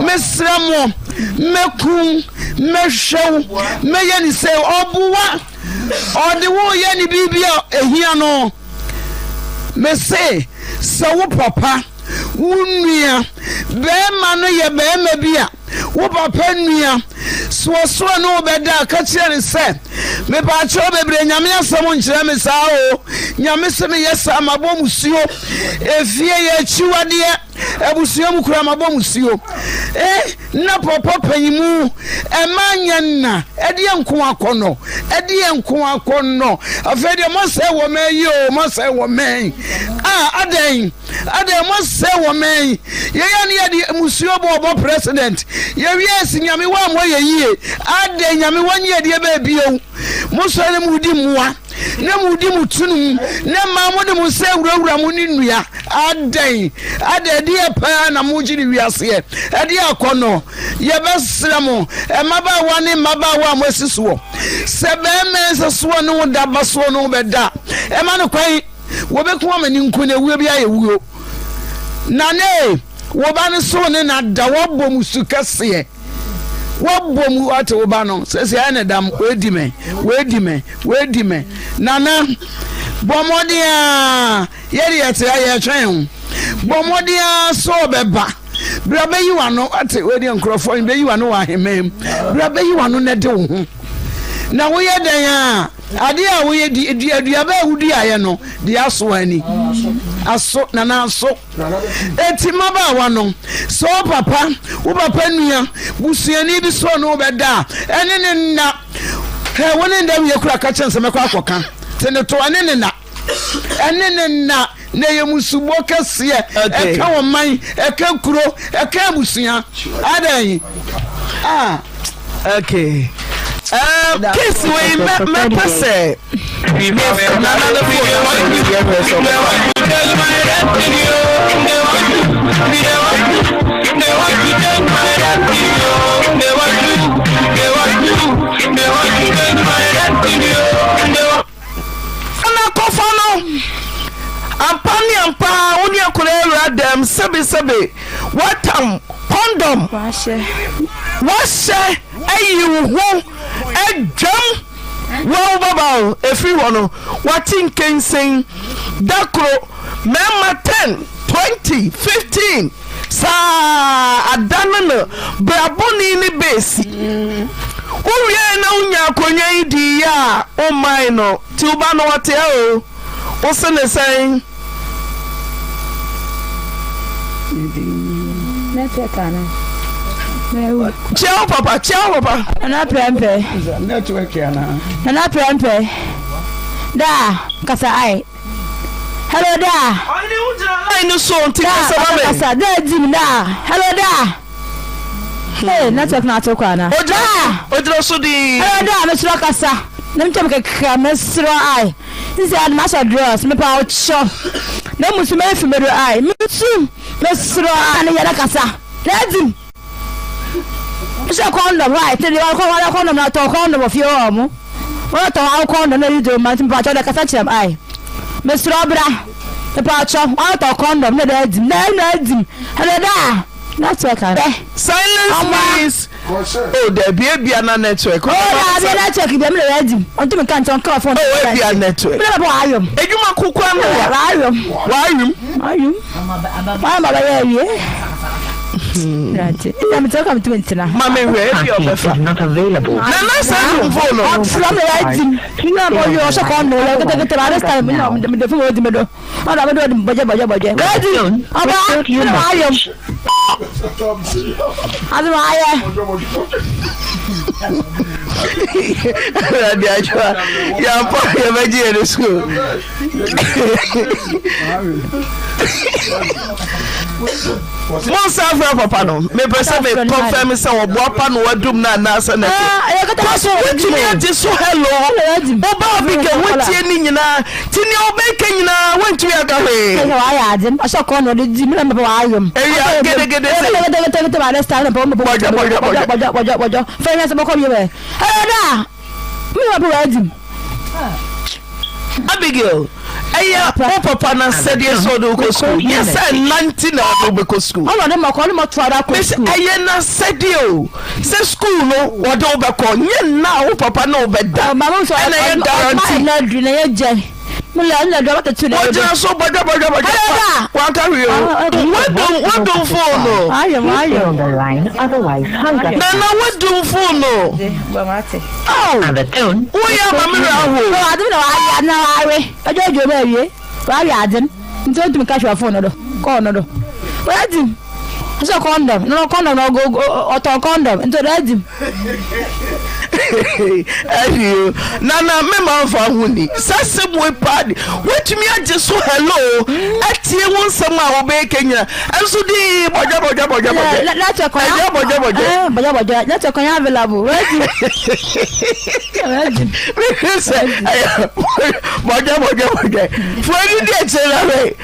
mesra mo mekum mehwew meye ni se obuwa ode wo ye ni bibia ehia no mese se wo papa wo nua be ma no ye be ma bia wo papa nua so no beda ka kire ne se me ba cho bebre nyame asam nkire me sa o nyame se me yesa mabom suo efie ye chiwade ebusuo mu kura mabom suo na popo panyimu emanya na ede enko akono afede mo se wo me yo mo se wo me aden mo se wo me ye ya ne musuo bo president ye wiesi nyame wa mo ye yie aden nyame wanye de ba bio mo so ne mudi muwa ne mudi mutunum ne ma mo de mo se wurawura mo ni nua aden de pa na mo giri wiase e de akono ye besra mo e mabawa ne mabawa mo sisuo se be me se so no da baso no be da e ma no kwan wo be ko amani nku na wuo bi aye wuo na ne wo ba ne so ne na da wo bom su kase wo bom ate wo ba no se ene dam wedi me nana bomodia yeri ate aye twen bomodia so beba bra be yi wano ate wedi nkrofo be yi wano wa hemem bra be yi wano ne de wo ho na wo ye den a ade a wo ye di aduaba awudi aye no di aso ani aso nana aso eti maba wano so papa wo papa nua busuani bi so no beda ene ne na he woni ndam ye kura ka chense me kwa akoka tene to ene ne na na ye musubo kase e ka wo man e ka kuro e ka busua adan okay kiss we me passe ampa woni akore adam sebe watam condom washe ayi wo adwam wo baba efi wono watin kensen dakro mema 10 20 15 sa adanana braboni ni base uwie na unya akonya idi ya o mai no ti uba no wate o se ne sen Ciao papa. Ana prempe. Network yana. Ana prempe. Da, kasa ai. Hello da. Ai ni unja ai no so nti kasa ba me. Kasa da dim da. Hello da. Hey, network na to kwa na. Ojira so di. Hello da, me sro kasa. Nem tem ke me sro ai. This is master draws me pa ocho. Na musume efimero ai. Me tu. Me sro ani yara kasa. Ledim. She condom right. They all call condom na to condom of your mo. What to how condom na you do man pa cho da kasa cham ai. Me sro bra. Me pa cho out of condom na ledim. Na ledim. Hello da. That's what I silence please. Oh, there be a network. Oh, I be network be me ledim. On to me kan ton call phone. Oh, be a network. Me ba ayom. Ejuma kukwa no ayom. Mama ba ye. Right. I'm talking to Auntie Naa. Mama, where is not available. Nana said phone. I'm from the right. You know you also come no. Get the other time. The phone with me do. I do budget. Ready? Monsa fra papa no me pese me confirm say oboapa no wadum na na asa na wetin so hello oba big wetie ni nyina tini obeka nyina wantu ya gawe why adem aso ko no di me me wa ayom gede say ba resta na bo bojo fe se bo ko ye be da me wa bo adem Abigail Eya papa na said yes so do go school. Yes, 19 na do go school. All of them are calling me to go school. Eya na said you. Say school no what do be call. Yen na papa no be da. Mama so I guarantee na dri na ye je. Me la na do what to na. What so bojo. Wa carry you. What do what do phone no? I am on the line, otherwise hang up. Nana, what do phone no? Oh, And the tone. oh yeah, Mamma. No, I don't know. I know. I don't know. Why are you? Don't me catch your phone, no. Call no. Where do? So condom, no condom, no go auto condom into the Ayo, Nana, member of our Woody. Sassy boy party. What me I just so hello. At you want some of Kenya. And so the that's a that's a coin available. That's Friday.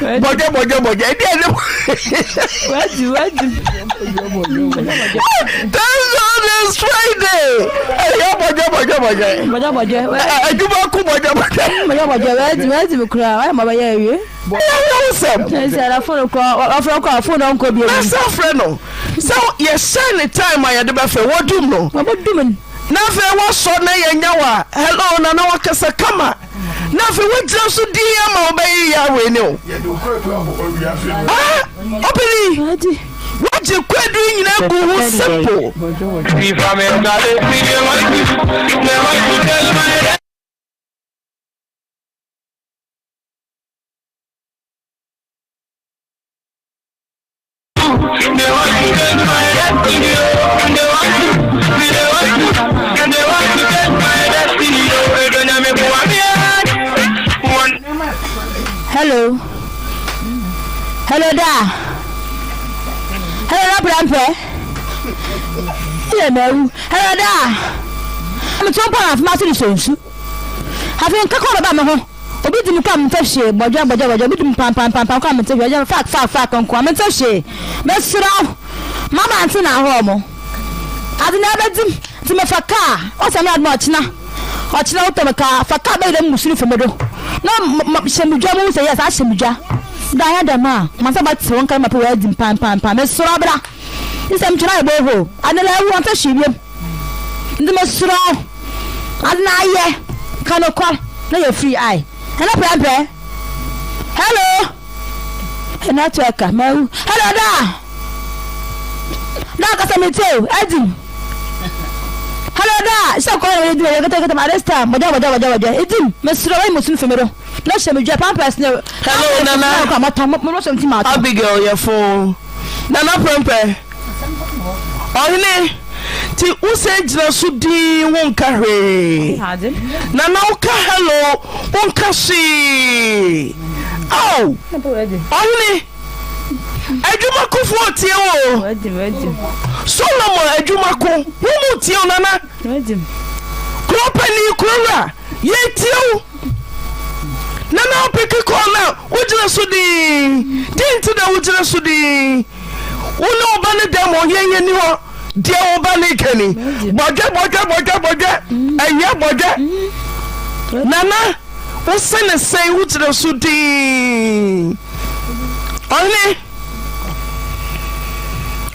So yes, any time I had the buffet. What do no? Nothing was so nay and yawa. Hello, Nana Wakasa Kama. Nothing was just so dear, my baby. Openly. What you quit doing now? Go simple. Hello. Hello there. Hello, Grandpa. Hello, there. I'm a jump off my citizens. Having called about my home. Obit to come to share, but jump, pam, come and tell you, fact, and come and tell she. Best sit down. Mamma Auntie Naa home. I didn't have to make a car. Also, not much now. Watch now to a car for car by the Muslim from the door. No, some Jamu say yes, I should be. Diadama, Masabat won't come up with pam, Sorabra. It's some try boho. I don't want to ship you. The most strong. I cannot call. No, you're free eye. Hello, Grandpa. Hello. And that's worker. Hello, da. Now, I tell Eddie. Hello, da. So, call me. You're going to take it this time. Whatever. It's him. Mr. Muslim Femero. Let's say Japan person. Hello, Nana. Abigail, your phone. Nana Prempe. Oine. Ti usejina sudi won carry. Nana oka hello, won kashi. Oh. Oine. Ejumako fo tie o. Solomon ejumako. Wo mu tie o Nana. Company kura. Ye tie o. Nana opeke corner, ujina sudi. Dinti da ujina sudi. Uno bane demo yenye ni ho. Dia obane keni. Boja. Aya boja. Nana, usene say ujina sudi.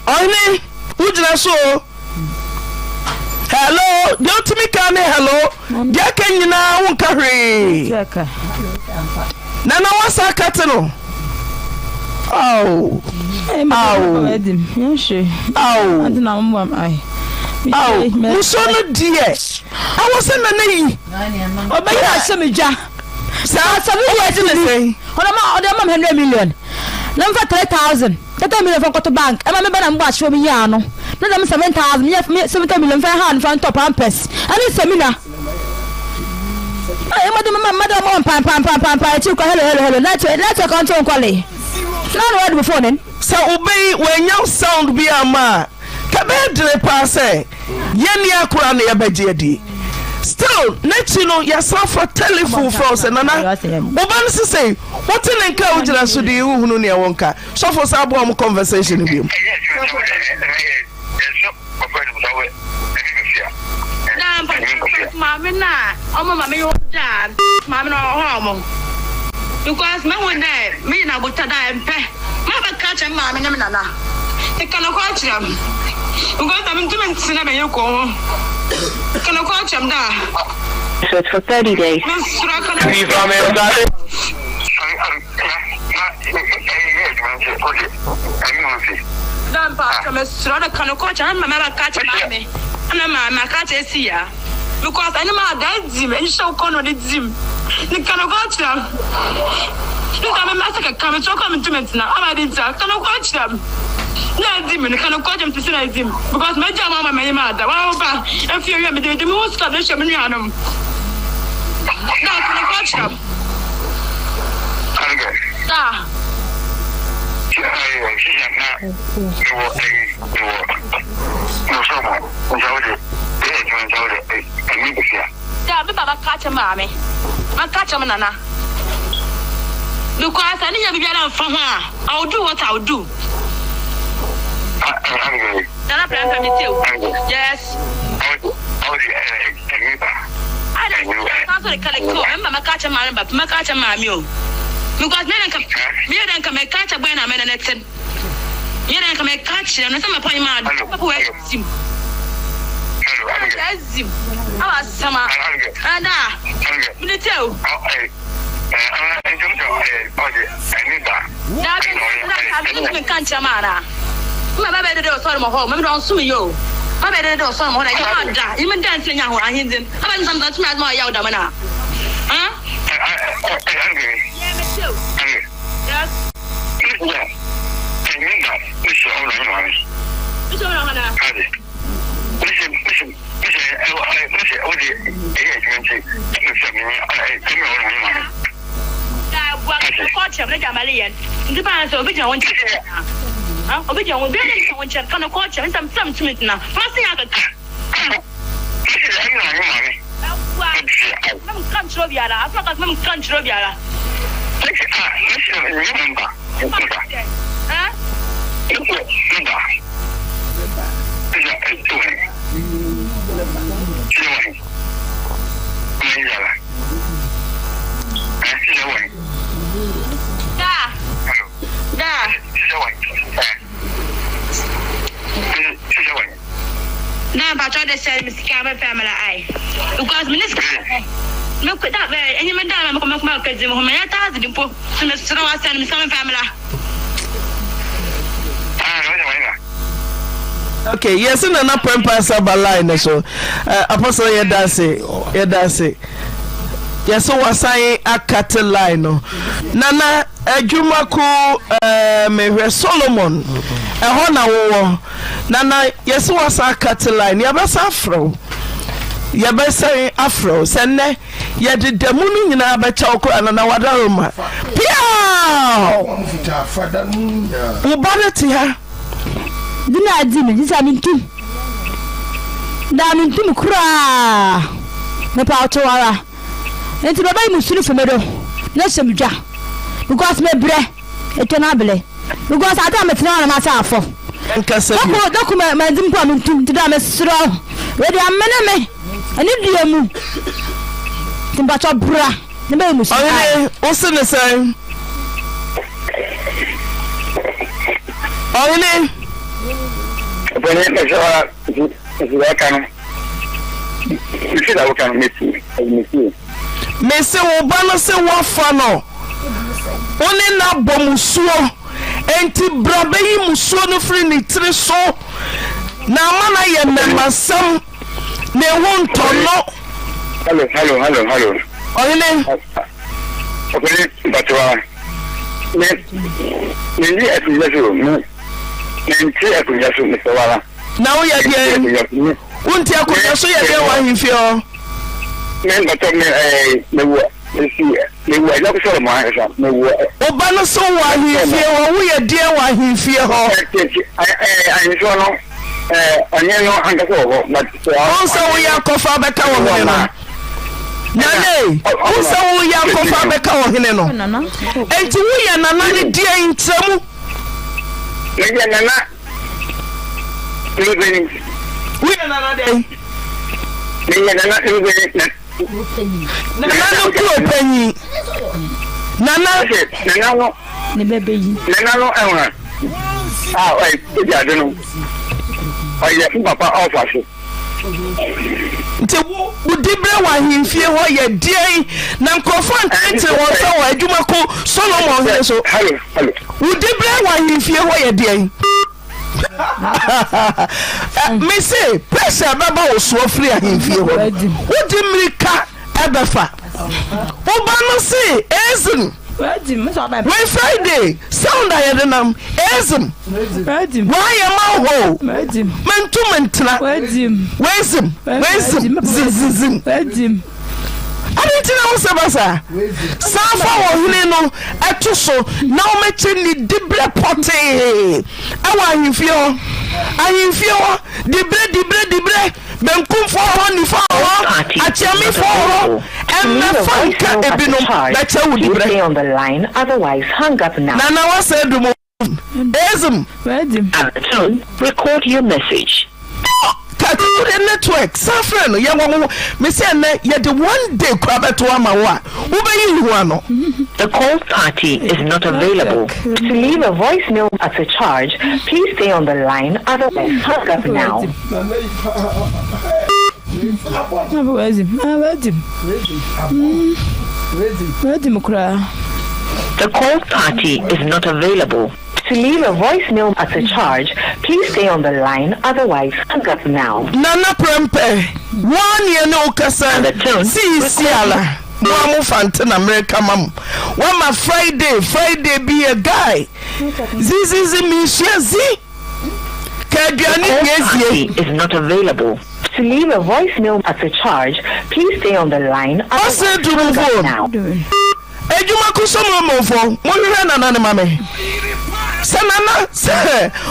Oni, ujina so. Hello, don't me kane hello. Dia kenyina unkahwe. Nana wasa kateno. Oh. Musono dear. I was in the knee. Obey Samija. Say, on 100 million. Number 3,000. That time we for bank. I remember I'm watch from Yano. Let them 7,000. Yes, 7 million for hand from top ampers. And it's seminar. Madam, hello. That's a control quality. Not word before then. So obey when you sound be a ma. Kabedre passe. Yeni akura na yabejedi. Still, next you know yourself for telephone phones and nana. Oban say, what in encourage us to do who near wonka. So for some conversation with you. Mamma Naa, Mamma, you dad, Mamma, home. Because no one there, me and I would die and pay. Mama catch and Mamma Nana. They cannot watch them. Because I'm doing cinema, you go. Cannot watch them there. So for 30 days. Nampa, I'm a sort of coach, and my catch me. And my catch is here. Because I know my dad Zim and show corner the Zim. The can watch them. I'm a massacre coming to come to me now. I didn't cannot watch them. No, Zim, and cannot watch them to see Zim. Because my mama, my mother, well, if you remember the most of the Shamanum. No, I cannot watch them. Ah. Yeah, Baba catch a mammy. I catch a manana. Because I need to be around from her. I'll do what I'll do. Then I plan for me too. Yes. I don't know. I'm catch a man, but my catch a mammy. Because men can make catch a when I'm in an accent. You can make catch and some appointment. I was summer. And I tell. I can't chamana. My baby don't sort of home. I don't sue you. My baby don't sort of what I can't die. Even dancing now. I hinted. I mean, sometimes my Yaudamana. Huh? Now, but I just said, Miss Cabin family, I because Minister. Look at that, and you madam, I'm going to make my cousin, whom I thought the poor Mr. Ross and some family. Okay, yes, and an upper pass up a line, so Apostle Yedase. Yes, so was I a cattle line. Nana, a Jumako, Mary Solomon, a Hona, Nana, yes, was a cattle line, Yabas Afro. Yabasa Afro, Sene, yet the moon in our chocolate and an awadoma. Pia! Ubanatia. Dina Jimmy, this I mean, too. Damn, too, cry. The power to our. And to the Bible, Sulu for Meadow. No, some ja. Because my breath, a tenable. Because I don't know myself. Document my Zimpan to damn a straw. Ready a man. I need you move. But your bra, the baby was also the same. Only Messi Obama say what fano. Only na bomusuo. Enti brabeyi musuo no free ni tre so. Na mana ye memasam. Me won't know. Hello. Only okay, but me Mr. Wala. Now we are here. Won't you go so you there one if you men but me Obana so why he fear we are dear why he fear her. I know also we are coffee back our Nane, also we are coffee back our hineno. And we are nana dear in some we are nana day. Nana penny. Nana the baby. Nana wait, I don't know. I papa offer. Would Debra why he fear what you're dear? Now, confront enter what I do my call Solomon. So, hello. Would Debra why he fear what you're dear? Me say pressure baba wo so free ahemfie ho. Wo di mirika ebefa. Wo ba no say ezim. My Friday sound I had them ezim. Why am I ho? Mentu mentna. Wezim. I didn't know Sabasa. Safa or Hino at so now mention the dibre pote. I feel dibre. Ben kum for one for Achami for and the fun ebino. Stay on the line, otherwise hang up now. Nana was said to Ezim. At the tone, record your message. Network Safran me say na the one day kwaba to amawa wo be yi no. The call party is not available. To leave a voicemail at a charge, please stay on the line, otherwise hang up now. The call party is not available. To leave a voicemail at a charge, please stay on the line, otherwise hang up now. Nana Prempe, 1 year no kasa. See Siala. Mwamu Fantin America mam. Wama Friday be a guy. Zizi Mishazi. Kadiani is not available. To leave a voicemail at a charge, please stay on the line, otherwise hang up now. Ejuma kusomo mofo. Mo na mame. Sanana,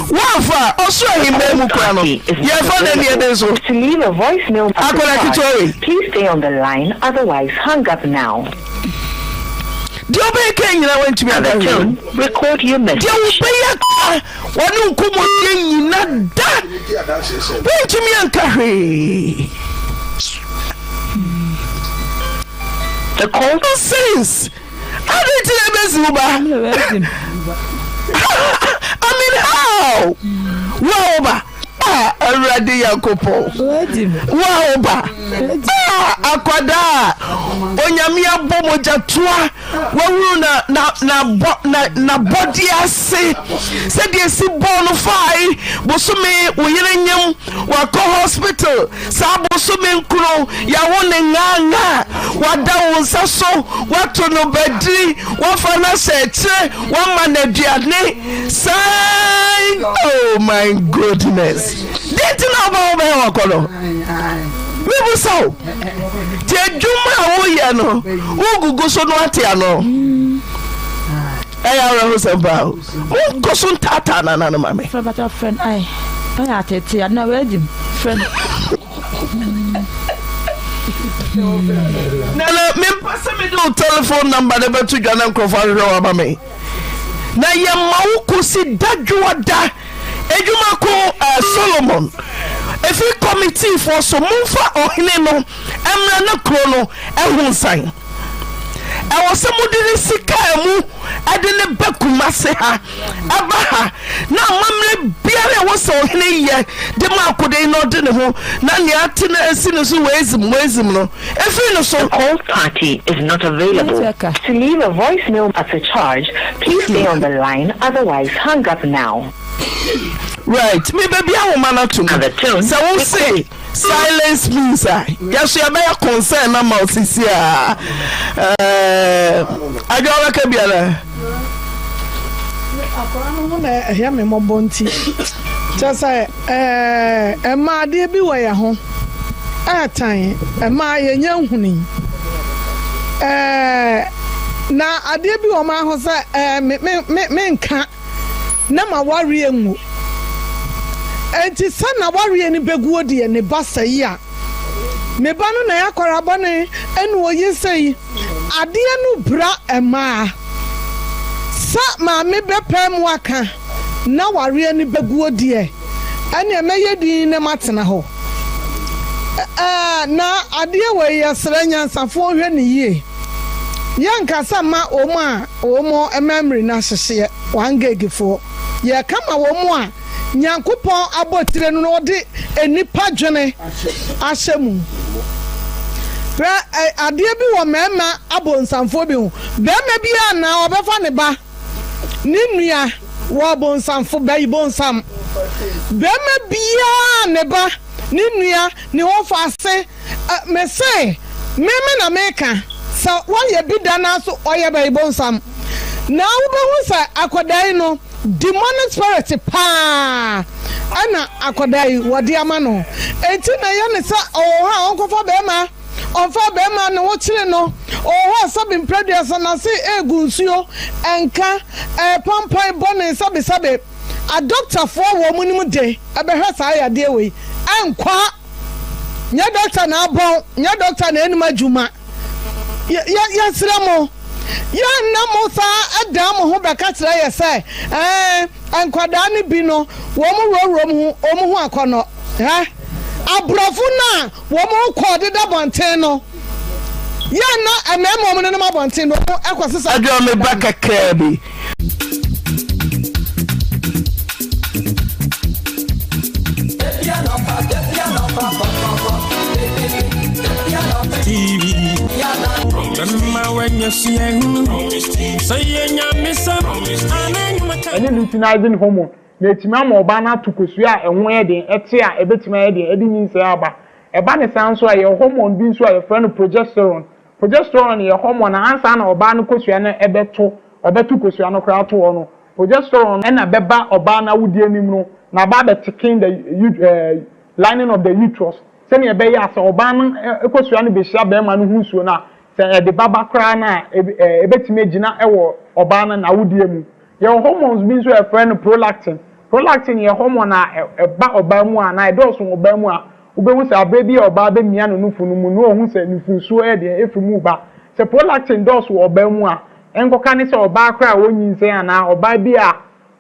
wafa, also him mukano. To leave a voicemail, please stay on the line, otherwise hang up now. Went to be record your message. The call says, I didn't I mean, how? Wow, already Yakopo. Wow, Aquada. Onyamia Bomo Jatua. Waruna na body say. Said yes, bonfire. Bosume, Uyerenyam, Wako Hospital. Sabosume Kuro, Yawone Nanga. Wada Saso, Watono Bedri, Wafana Sete, Wamanediane. Sign. Oh my goodness. Didn't know about my color. We will so. Tejuma Oyano, Ugu so no atiano. I was about Gosun Tata Nana Mammy. From a friend, I at it. I know where him, friend. Nana, me telephone number never to Ghana Crawford about me. Na Yamauku si Dajuada. Ejumako Solomon. If you committee for so mufa or hineno, emra na krono, ehun sign. I was somebody sika emu, adene bekumase ha, abaha. Na mamle biare was so hine ye, de makode no de ne ho, na ni atine esine so wezim no. If you know so, the call party is not available. To leave a voicemail at a charge, please stay on the line, otherwise hang up now. Right, me baby I will manage to. So we'll say silence means yes, you are concerned about this year. I go like a biala. I hear me more bounty. Just say, my dear, be where you're home. Time, my young honey. Now, I did be on my house, men can't. Nama worry mu. Enti sana worry ni beguodi ni basa ya. Me banu na yakwara bane enu oyi sei. Ade anu bra ema. Sa ma me bepa mu aka. Na worry ni beguodi e. Ene emeye din ne matena ho. Na ade we yesre nyansafo hwe ni yie. Yanka sama omo memory na hyehye 1 gig for. Ye kama wo a nyankopon abotire no ode enipa dwene ahyemu pra ade bi wo mema abonsamfo bi ho bema bi na obefa ne ba ni nua wo abonsamfo bai bonsam bema bia ne ba ne nua ne ho fa se me say meme na meka sa woye bida na so oye ba ibonsam na wo be hu sa akodai no demonic spirit pa ana akodai wode ama no enti na ye ne sa ha onkofa bema onfa bema no wo kire no sabi previous na say egunsuo enka pampai bone sabe a doctor for wo munim de abehwe sa ya de we enkwa nya doctor na bon nya doctor na enuma juma ya sramo ya na mo sa adam ho beka kire ye say enkwada ni bi no wo mu rorom ho omu ho akono abrofo na wo mu ko de da bonten no ya na ememo mo no ma bonten no ekwasesa ajo me baka kabi TV. Remember when you see say you miss up. Any luteinizing hormone. Na etima ma oba na tukosu a enwo ye den ete a ebetima ye den edi nyinse aba. Eba ne san so a ye hormone bi so a ye friend progesterone. Progesterone ye hormone na ansa na oba no kosua na obetu kosua no kra to no. Progesterone na beba oba na wudi anim no na ba be tikin the lining of the uterus. Send ye be ya so oba no ekosua no be hia be ma no hunsuo na se de baba kra na ebetime gina ewo oba na wudi amu. Your hormones means we are friend prolactin. Prolactin your hormone eba oba mu a na edoso oba mu a ubehu se abrabi oba be mia no nufu no mu no ohun se nufunsuo e de efimu ba. Se prolactin doso oba mu a enkoka ne se oba akra wonyinse ana oba bi a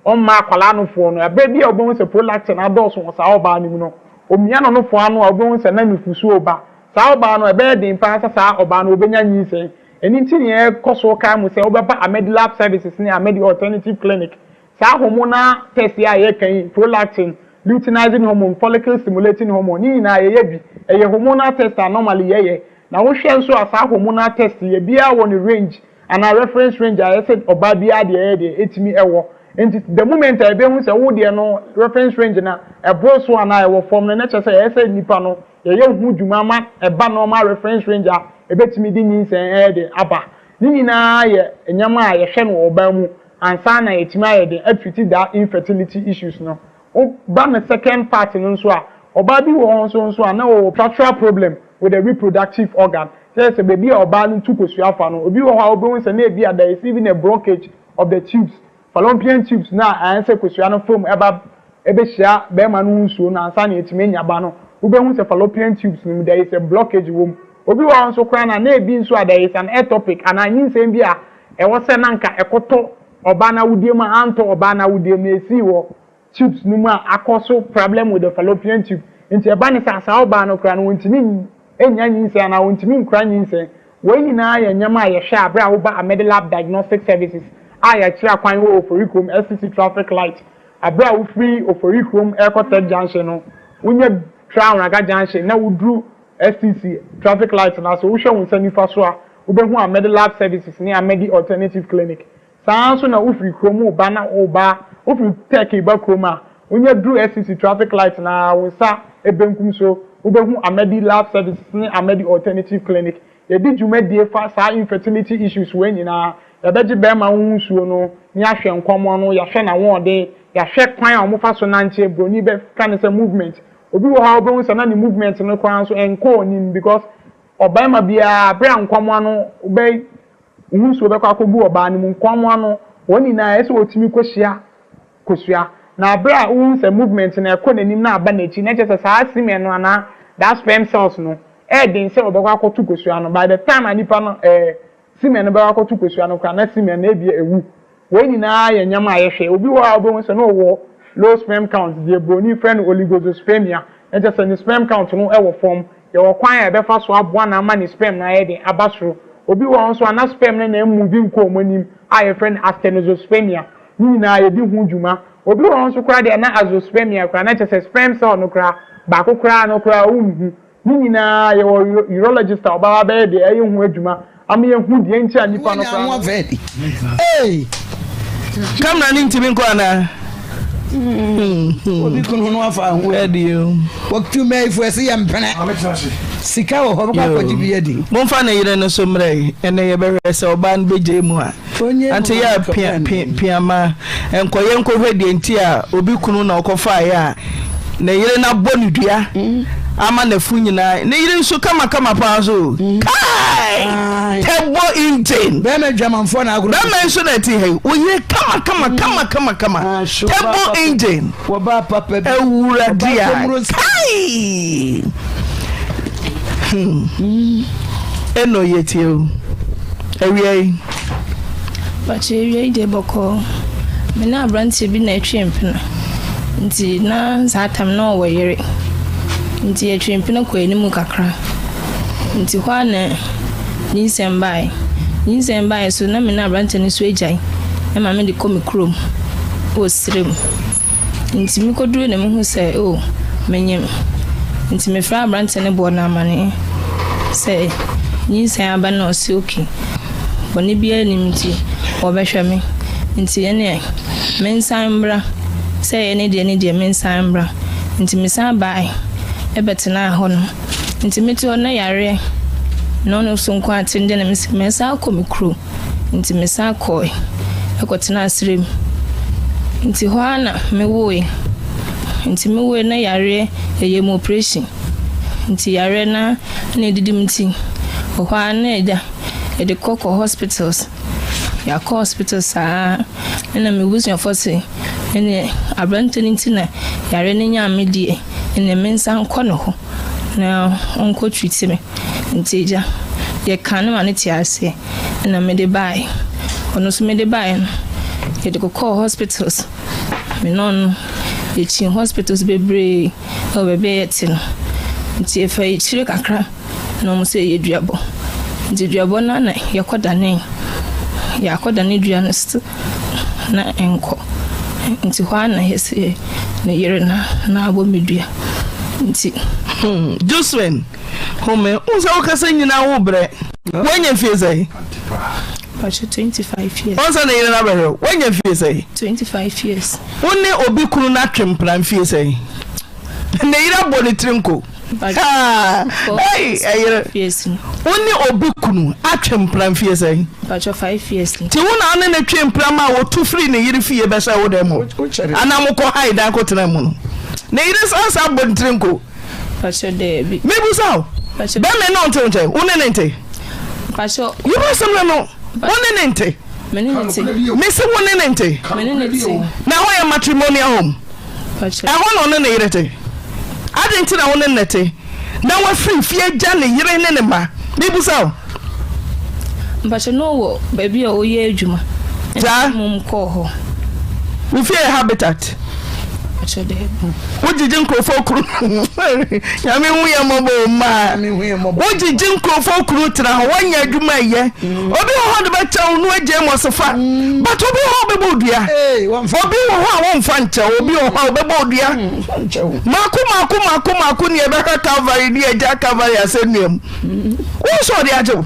omma akwala no fo no abrabi oba se prolactin adoso wo sa oba ni mu no omia no fo ano oba se na nufunsuo oba sa oba no ebe de mpa sa oba no obenya nyinse anything ye koso ka mu se obeba Amedi Lab Services ni Amedi Alternative Clinic sa hormonal test ya ye kan prolactin luteinizing hormone follicle stimulating hormone ni na ye bi ye hormonal test normally ye na wo hwe nso asa hormonal test ye bia won range and a reference range I said oba bia de etimi ewo enti the moment I be hu se wo de no reference range na ebro so ana ewo form na che se ye said nipa no ye hu dwuma ma eba normal reference range a ebetimi di nyinsen de aba nini na ye enyama a ye hwe no oba mu ansa na etimi aye de afiti that infertility issues no o ba na second part no so a oba bi wo so a na o structural problem with the reproductive organ say baby oba no tukosu afa no obi wo ha obi say na e bia there is even a blockage of the tubes fallopian tubes na ansa kosu no form eba hia be ma no nsuo na ansa na etimi nyaba no obi hu say fallopian tubes no there is a blockage wo obi wa nso kra na ebi nso a there is an ectopic and anyinsen bi a ewo se na nka ekoto oba na wudie ma anto oba na wudie na esi wo tubes no ma akoso problem with the fallopian tube nti eba ne sa oba no kra no wontimi enya nyinsen na wontimi nkra nyinsen we nyina ya nyama ya hwe abra wo ba Amedi Lab Diagnostic Services a ya kira kwan wo Oforikrom SCC traffic light abra wo free Oforikrom Airport junction no wonye Crown Aga junction na wudru STC traffic light na so wo hwe won sanifa so a wo be hu Amedi Lab Services ni Amedi Alternative Clinic sanso na Oforikrom wo ba na wo ba wo fi take ba kroma wonye dru STC traffic light na wo sa ebenkum so wo be hu Amedi Lab Services ni Amedi Alternative Clinic ye di dwumadie fa sa infertility issues we nyina ya beji be ma hunsuo no ni ahwe nkomo no ya hwe na wode ya hwe kwan a omofa so nanche broni be kan say movement obi wo ha obo nsa na ni movement no kwan so enko nim because oba ma bia bra nkomo no be hunsuo be kwa kobu oba ni nkomo no woni na ese otimi kosua na bra hunsa movement na ekọ nanim na aba na chi na chese sa semen no ana that sperm cells no den say obekwa akotu kosua no by the time anipa no semen no be akotu kosua no kwa na semen na ebia ewu we nyina ya nyama ayehwe obi wa obo nso no wo low sperm count the broni friend oligospermia and just any sperm count no e wo form ye wo kwan e be fa so aboa na ma ni sperm na ye den abasoro obi wa nso ana sperm na na move nko monim aye friend astenospermia nyina ye di hu dwuma obi wa nso kra de na azoospermia kra na chese sperm cell no kra ba ko kra no kra umhu nyina ye wo urologist oba ba de aye hu adwuma am ye hu de ntia nipa no kra hey come na ntimi nko ana Obi kunu no afa ho edio. Waktu me fu ese yempene. Sika wo ho ba kwaji bi edi. Momfa na yire no so mrai ene ye behwe se oba no beje mu a. Ante ya piama enkoye nkohwe de enti a obi kunu na okofa ya na yire na bonu dua. Ama na fu nyina na yire nso kama pa so. Kai! Tebo engine. Be me dwamanfo na agro. Be me nso na ti he. Oye kama. Tebo engine. Wo ba papa bi. Ewura dia. Kai! Eno yetio. Ewie. But ewie de boko. Me na branch bi na atwempena. Nti na zatam na Oyere. Nti atwempena ko animu kakra. Nti hwa na Nisembai so na me na branch ni so ejai. E ma me de komi krom. O srem. Nti mi koduru na me hu se o menyem. Nti me fra branch ne bo na amane. Se Nisembai aba na osi oki. Boni bia nimti obehwe me. Nti ene mensambra se ene de mensambra. Nti mesabai ebetena ho no. Nti meti ona yare no so nko atinde na mesa komikro. Nti mesa koi ekotena asrem. Nti ho ana mewoe. Nti mewoe na yare eyem operation. Nti yare na edidimti ho ana eda the Coco hospitals. Ya hospitals na me wusu afose ene abranteninti na yare ne nya medie ene mensa nko no ho na onko treat me ntija ye kan ma ne ti ase na me de bai ono so me de bai no ye de Coco hospitals me non ye chi hospitals bebre o bebe yeti no nti efa ye chire kakra no mo se ye duabo nti duabo na yakoda ne dua no st na enko nti hwa na hese na yere na abo medua nti Josephine home unsa okasa nyina wo bre wanya fiese Pacho 25 years. Onsa na yere na bre wanya fiese 25 years. Woni obi kunu na twempran fiese na yere body trinko ayere woni obi kunu atwempran fiese Pacho 5 years. Ti wona ane na twempran ma wo tu free na yere fie be sha wo dem ana mo ko hide akotena mu no na yere sansa body trinko Pacho de bi mebu saw be me no nte woni nente Pacho you know some no woni nente me se woni nente na ho ya matrimonial home Pacho e ho no na yere te adenti na woni nete na wa free fie ja ne yere ne ne ma mebu saw Pacho no wo baby o ye adwuma ja mum ko ho we fear habitat Pacho de wojiji nkrofo kru ya me hu ya mobo ma wojiji nkrofo kru tra ho wanya adwuma ye obi ho de ba chaw no agye mo sefa but obi ho be bodua obi ho a won fa nche obi ho be bodua maku ne be ka Calvary ni eja Calvary asenem wo so de ajo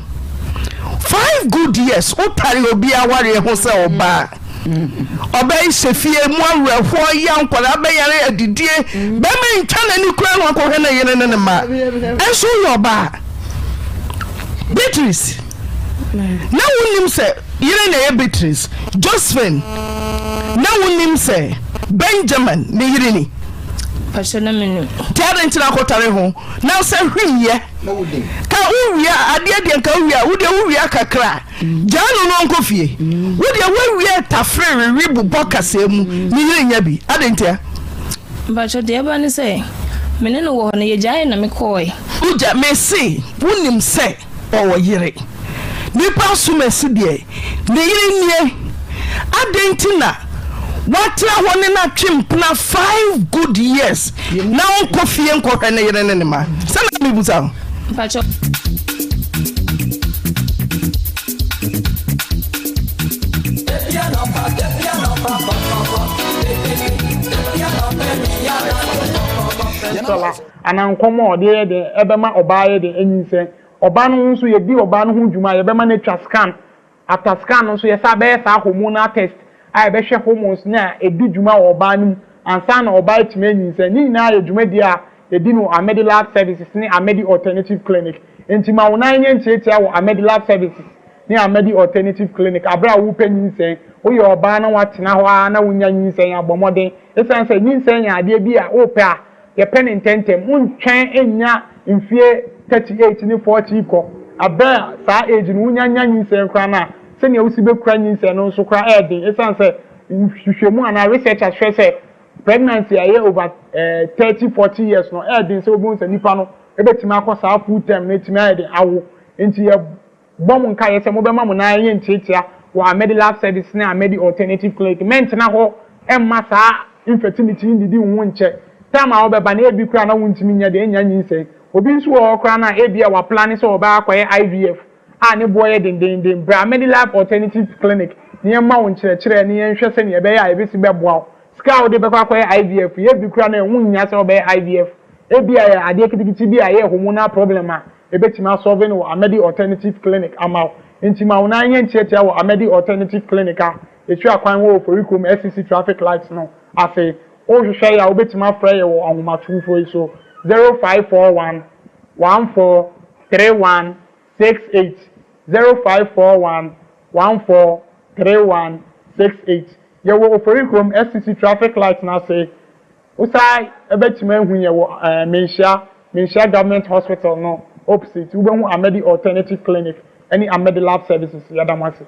5 good years o tari obi aware ho se oba obey sefie mu awrehwo yankwala abeyare adidie be me ntana ni kura no akọ hena yene ne ma enso yoba Beatrice na wonim se yene na ye Beatrice Josephine na wonim se Benjamin ne yire ni Pacho na menu talent na akotare ho na se hwimye ka uwia ade nka uwia wo de uwia kakra janu no nkofie wo de uwia tafrere ribu bokase mu ni yire nya bi ade ntia Pacho de ba ni se mene no wo na ye jae na me koy uja me se wonim se o yire nipa so mesi de ne yire nie ade ntina watra woni na twempna 5 good years na onkofie nkofie na yire ne ma sana mi busa Pacho anankomo de de ebema obaye de enyinse oba no nso ye di oba no ho dwuma ye bema na twa scan after scan nso ye sa be sa hormonal test ai be hwe hormones na edi dwuma oba no ansa na ọba etime nyinsẹ ni nyinaa yɛ dwumadi a yɛdi no Amedi Lab Services ne Amedi Alternative Clinic nti ma wo nan nye ntiatia wɔ Amedi Lab Services ne Amedi Alternative Clinic abra wo pɛ nyinsɛ woyɛ ɔbaa na watena hɔ a na wonya nyinsɛ abɔmɔden esan sɛ nyinsɛ nya adeɛ bi a wopɛ a yɛpɛ ne ntɛntɛm wontwɛn enya mfie 38 ne 40 kɔ abra saa age no wonya nyinsɛ nkra na sɛnea wosi bɛkura nyinsɛ no nso kora ɛden esan sɛ nhwehwɛmu ana researchers hwɛ sɛ pregnancy aye over 30-40 years no ɛden sɛ obi nsa nipa no ebetimi akɔ saa full term na etimi ayɛ de awo nti yɛ bɔm nka yɛ sɛ mo bɛma mo na yɛ ntiatia wɔ Amedi Lab Service na Amedi Alternative Clinic mentena hɔ ɛmma saa infertility ndidi wo nkyɛ time a wɔbɛba na ebi kura na wontimi nya de enya nyinsɛ obi nso wɔ kura na ebi a wa plan sɛ ɔba akɔyɛ IVF a ne boy den bra Amedi Lab Alternative Clinic ne ma wo nkyerɛkyerɛ ne yɛhwɛ sɛ ne ɛbɛyɛ a ebesi bɛboa ska wo de bɛkɔ akɔyɛ IVF ye bi kura na ɛho nya sɛ ɔbɛyɛ IVF ebi a adeɛ kitikiti bi a yɛ hormonal problem a ebetimi asolve no wɔ Amedi Alternative Clinic ama nti ma wo na yɛ ntiatia wɔ Amedi Alternative Clinic a etwa akwan wɔ Oforikom SCC traffic lights no afi o hwehwɛ ya obetimi afrɛ yɛ wɔ ahomatufo yi so 0541 143168 0541 143168 yɛwɔ Oforikom SCC traffic light na say usai ebetime hu yɛwɔ Menhia Government Hospital no opposite wobɛhu Amedi Alternative Clinic any Amedi Lab Services yadamase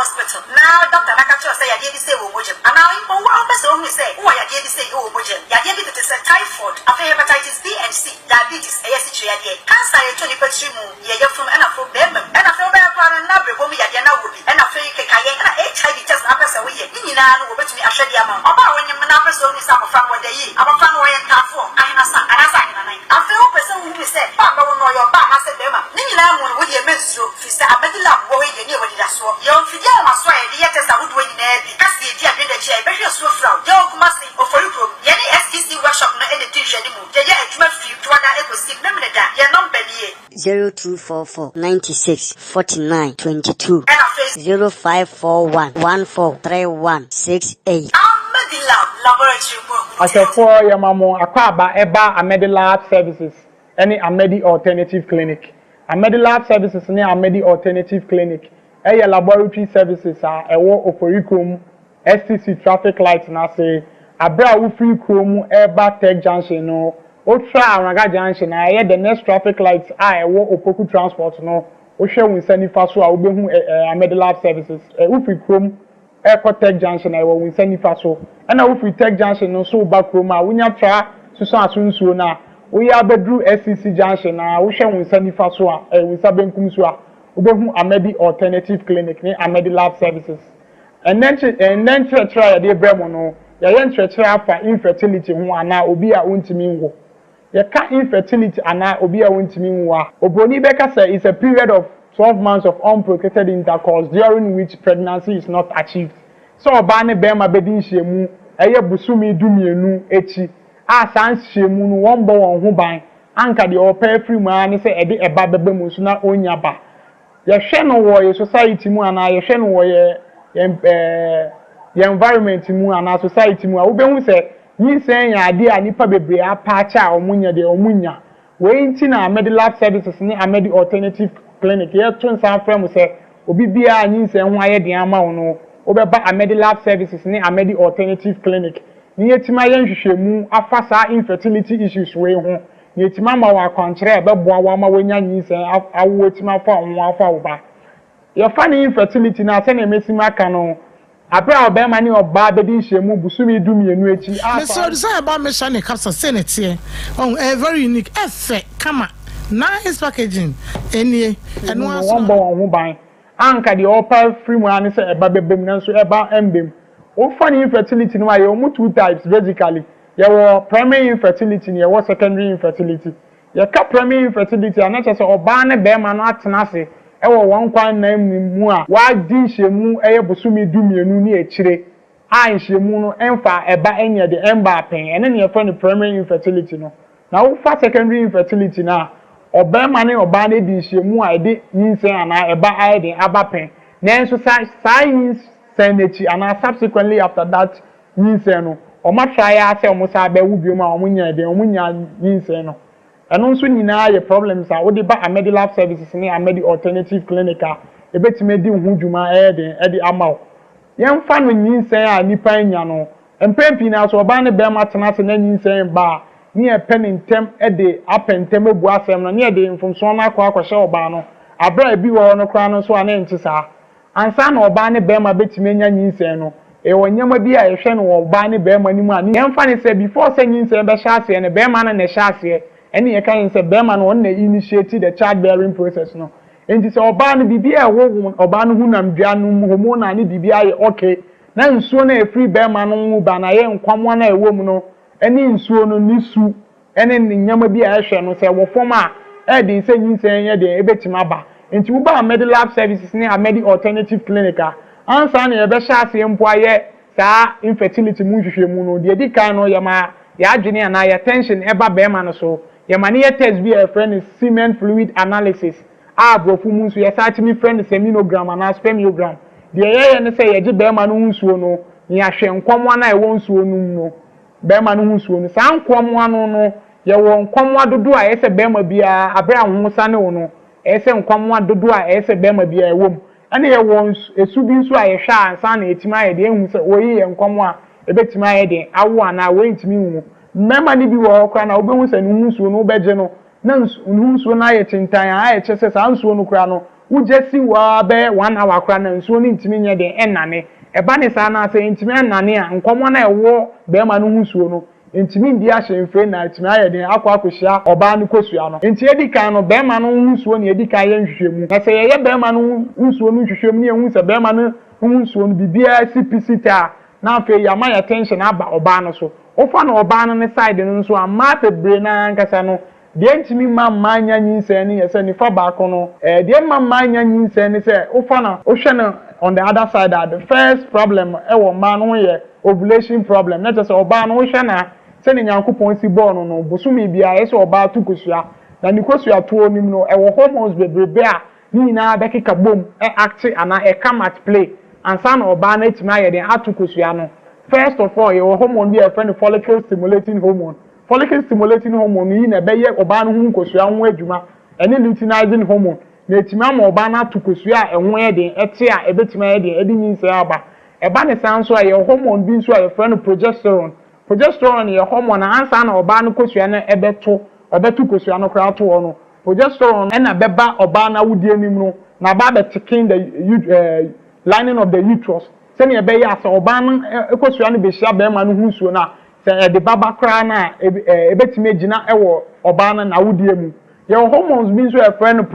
Hospital. Now, Dr. Nakacho say, I did say, and now, one person only say, who I did say, oh, Yadi is a typhoid, hepatitis B and C, diabetes, cancer, 20 from and from them, and I feel better and now, Yadiana would be, and I feel HIV test after a week. You know, over to me, I shed the amount. About when your numbers only some from what they eat, about from where I for, I feel person who said, Papa will know your back, I said, Nina would be a menstrual, Sister Amedi Lab, where you knew what it is. Yeah, my swear, the letters I would win there, because the idea of the chair, but you're so from your Kumasi or for you, Yanni STC workshop, no any teacher anymore. Yeah, it's my few to other echo sick, remember that, you're not belly. 0244 96 49 22 0541 143168. Amedi Lab Laboratory. Asefo yamamo akwaba eba Amedi Lab Services any Amedi Alternative Clinic. Amedi Lab Services ne Amedi Alternative Clinic. Eye laboratory services a ewo Oforikom SCC traffic light na say abra wo free krom eba Tech Junction no otra Araga Junction na eye the next traffic lights a ewo Opoku Transport no wo hwe wo nsanifa so a wo behu Amedi Lab Services wo free krom Airport Tech Junction ewo wo nsanifa so na wo free Tech Junction no so ba krom a wonya tra suso asunsuo na wo ya bedru SCC Junction na wo hwe wo nsanifa so a wo nsabenkum so a ubehu Amedi Alternative Clinic ni Amedi Lab Services and then try the bremo no ya try afa infertility ho ana obi a wontimi nwo ya ka infertility ana obi a wontimi nwo a obroni beka say is a period of 12 months of unprotected intercourse during which pregnancy is not achieved so oba ne be ma bedin hyemu eye busumi dumienu echi a san hyemu no won bo won ho ban anka de opa free mu ani say ede eba beba mu so na onyaba yɛhwɛ no wɔ yɛ society mu ana yɛhwɛ no wɔ yɛ environment mu ana society mu a wobɛhu sɛ nyinsɛn yɛ ade a nipa bebree apaakyɛ a ɔmunya deɛ ɔmunya wei nti na Amedi Lab Services ne Amedi Alternative Clinic yɛto nsa frɛ mu sɛ obi biara nyinsɛn ho ayɛ deɛ ama wo no wobɛba Amedi Lab Services ne Amedi Alternative Clinic ne yɛtima yɛ nhwehwɛmu afa saa infertility issues wei ho yetima ma wa kwankyere beboa wa ma wanya nyinsen awo etima fa onwa afa oba ye fa ni infertility na se na emesima aka no abra oba ma ni oba bedi nhemu busumi dumienu echi so say about mission capsule say ne tie on very unique efe kama nice packaging enie eno aso won bo won ho ban anka de opa free mu ani se eba bebem na so eba embem o fa ni infertility no aye o mu two types basically your primary infertility and your secondary infertility. Your primary infertility and not just a banner bearman at Tanasi. Ewa one kwan na mu a wa di hyemu eye bosumi dumi enu ni echire a nhyiamu no emfa eba enye de emba pen ene ne yefa no primary infertility no na wo fa secondary infertility na obema ne oba na di nhyiamu a ede yinsen ana eba aye de aba pen nanso sa yinsen nechi ana subsequently after that yinsen no oma try ase omo sa ba wu biom a omo nya de omo nya yinsen no eno nso nyina ye problems a wo de ba Amedi Lab Services ne Amedi Alternative Clinic a ebetime di hu dwuma de amaw yemfa no nyinsen a nipa nya no empempi na so oba ne be ma tenase na nyinsen ba ni e pen ntem de apentem ebu asem no ne de mfomso na akwa oba no abra bi wo no kra no so ana ntisa ansa na oba ne be ma betime nya nyinsen no e wonyama bi a ehwe no oba ne be ma ni mu a yemfa ne se before se nyinsen be sha ase ne be ma na sha ase ene ye kan se be ma no on na initiate the childbearing process no enti se oba no bibi a wo oba no hunam dua no hormone ne bibi aye okay na nsuo na efri be ma no mu ba na ye nkwamo na ewo mu no ene nsuo no nisu ene nyama bi a ehwe no se wo fom a e de se nyinsen ye de ebetima ba enti wo ba Amedi Lab Services ne Amedi Alternative Clinic ansa na ye be sha ase mpo aye saa infertility mu hwehwe mu no de kan no ye ma ya adwene ana ya tension eba be ma no so ye ma ne ye test bi a friend is semen fluid analysis brofu mu nso ye search me friend seminogram ana spermiogram de ye ne se ye gi be ma no nsuo no ni ahwe nkwomwa na ewo nsuo no no be ma no nsuo no sa nkwomwa no ye wo nkwomwa dodo a ye se be ma bia abra ahosa ne wo no ye se nkwomwa dodo a ye se be ma bia ewom ane ye wo esu bi nso a ye hwa ansa na etima ye de ehu se oyi ye nkwomwa ebetima ye de awo ana wo ntimi hu mmema ni bi wo kra na obehu se no nsuo no obeje no na nsuo na ye tintan a ye chese sa nsuo no kra no ujesi wa be 1 hour kra na nsuo ni ntimi nye de enane eba ne sa na se ntimi enane a nkomo na ewo be ma no nsuo no ntimi ndi a hyenfre na ntimi aye de akwakohia oba no kosua no nti edikan no be ma no nsuo ne edikan ye nhwehwemu na se ye be ma no nsuo no nhwehwemu ne ehu se be ma no nsuo no bibia CPC ta na afi ya ma attention aba oba no so ofa na oba no ne side no nso ama pebre na nkasa no de ntimi mamma nya nyinsen ne yese ni fa ba ko no de mamma nya nyinsen ne se ofa na ohwe na on the other side the first problem wo ma no ye ovulation problem na just oba no ohwe na se ne nyankopon si ball no bosumi bia yese oba tukosua na nikosua to onim no wo hormones bebrebe a ni na be keka bom act ana come at play ansa na oba na etima ye de atukosua no first of all your hormone be a friend follicle stimulating hormone yi na be ye oba no hu nkosua ho adwuma ene luteinizing hormone na etima ma oba na atukosua ehwo ye de ete a ebetima ye de edi nyinse aba eba ne san so a your hormone bi nso a your friend progesterone ye hormone ansa na oba no kosua na ebeto obetu kosua no kra to no progesterone ena beba oba na wudi anim no na ba be tiking the lining of the uterus se ne ebe ya so oba no ekosua no be hia be ma no hu suo na se de baba kra na ebetime agina ewo oba no na wudi emu ye hormones bi nso e friend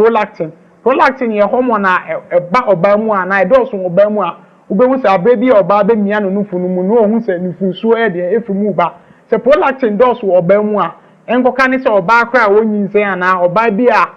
prolactin ye hormone na eba oba mu a na edoso oba mu a ubehu se abebi oba be mia no nufu no mu no ohu se nufunsuo e de efumu ba se prolactin doso oba mu a enkoka ne se oba kra wonyinse ana oba bi a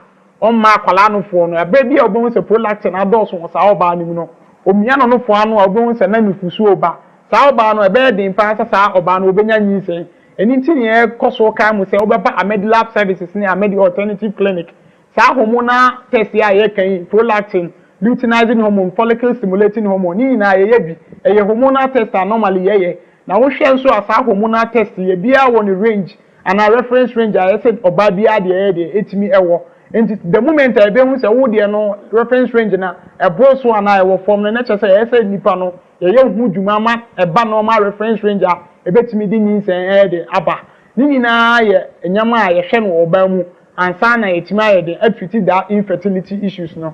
omma akwala no fo no abebi obehu se prolactin adoso wo sa oba no mu no omia no fo ano obehu se na nufunsuo ba sa oba no ebe de mpa sa oba no obenya nyinse eni ntini e koso ka mu se obeba Amedi Lab Services ne Amedi Alternative Clinic sa hormonal test ya ye kan prolactin luteinizing hormone follicle stimulating hormone ni na ye bi ye hormonal test normally ye na wo hwe nso asa hormonal test ye bia won range and a reference range I said oba bia de etimi ewo enti the moment I be hu se wo de no reference range na ebro so ana ewo form na che se ye said nipa no ye hu dwuma ma eba normal reference range a ebetimi di nyinsen de aba ni nyina ye enyama a ye hwe no oba mu ansa na etima ye de atreat that infertility issues no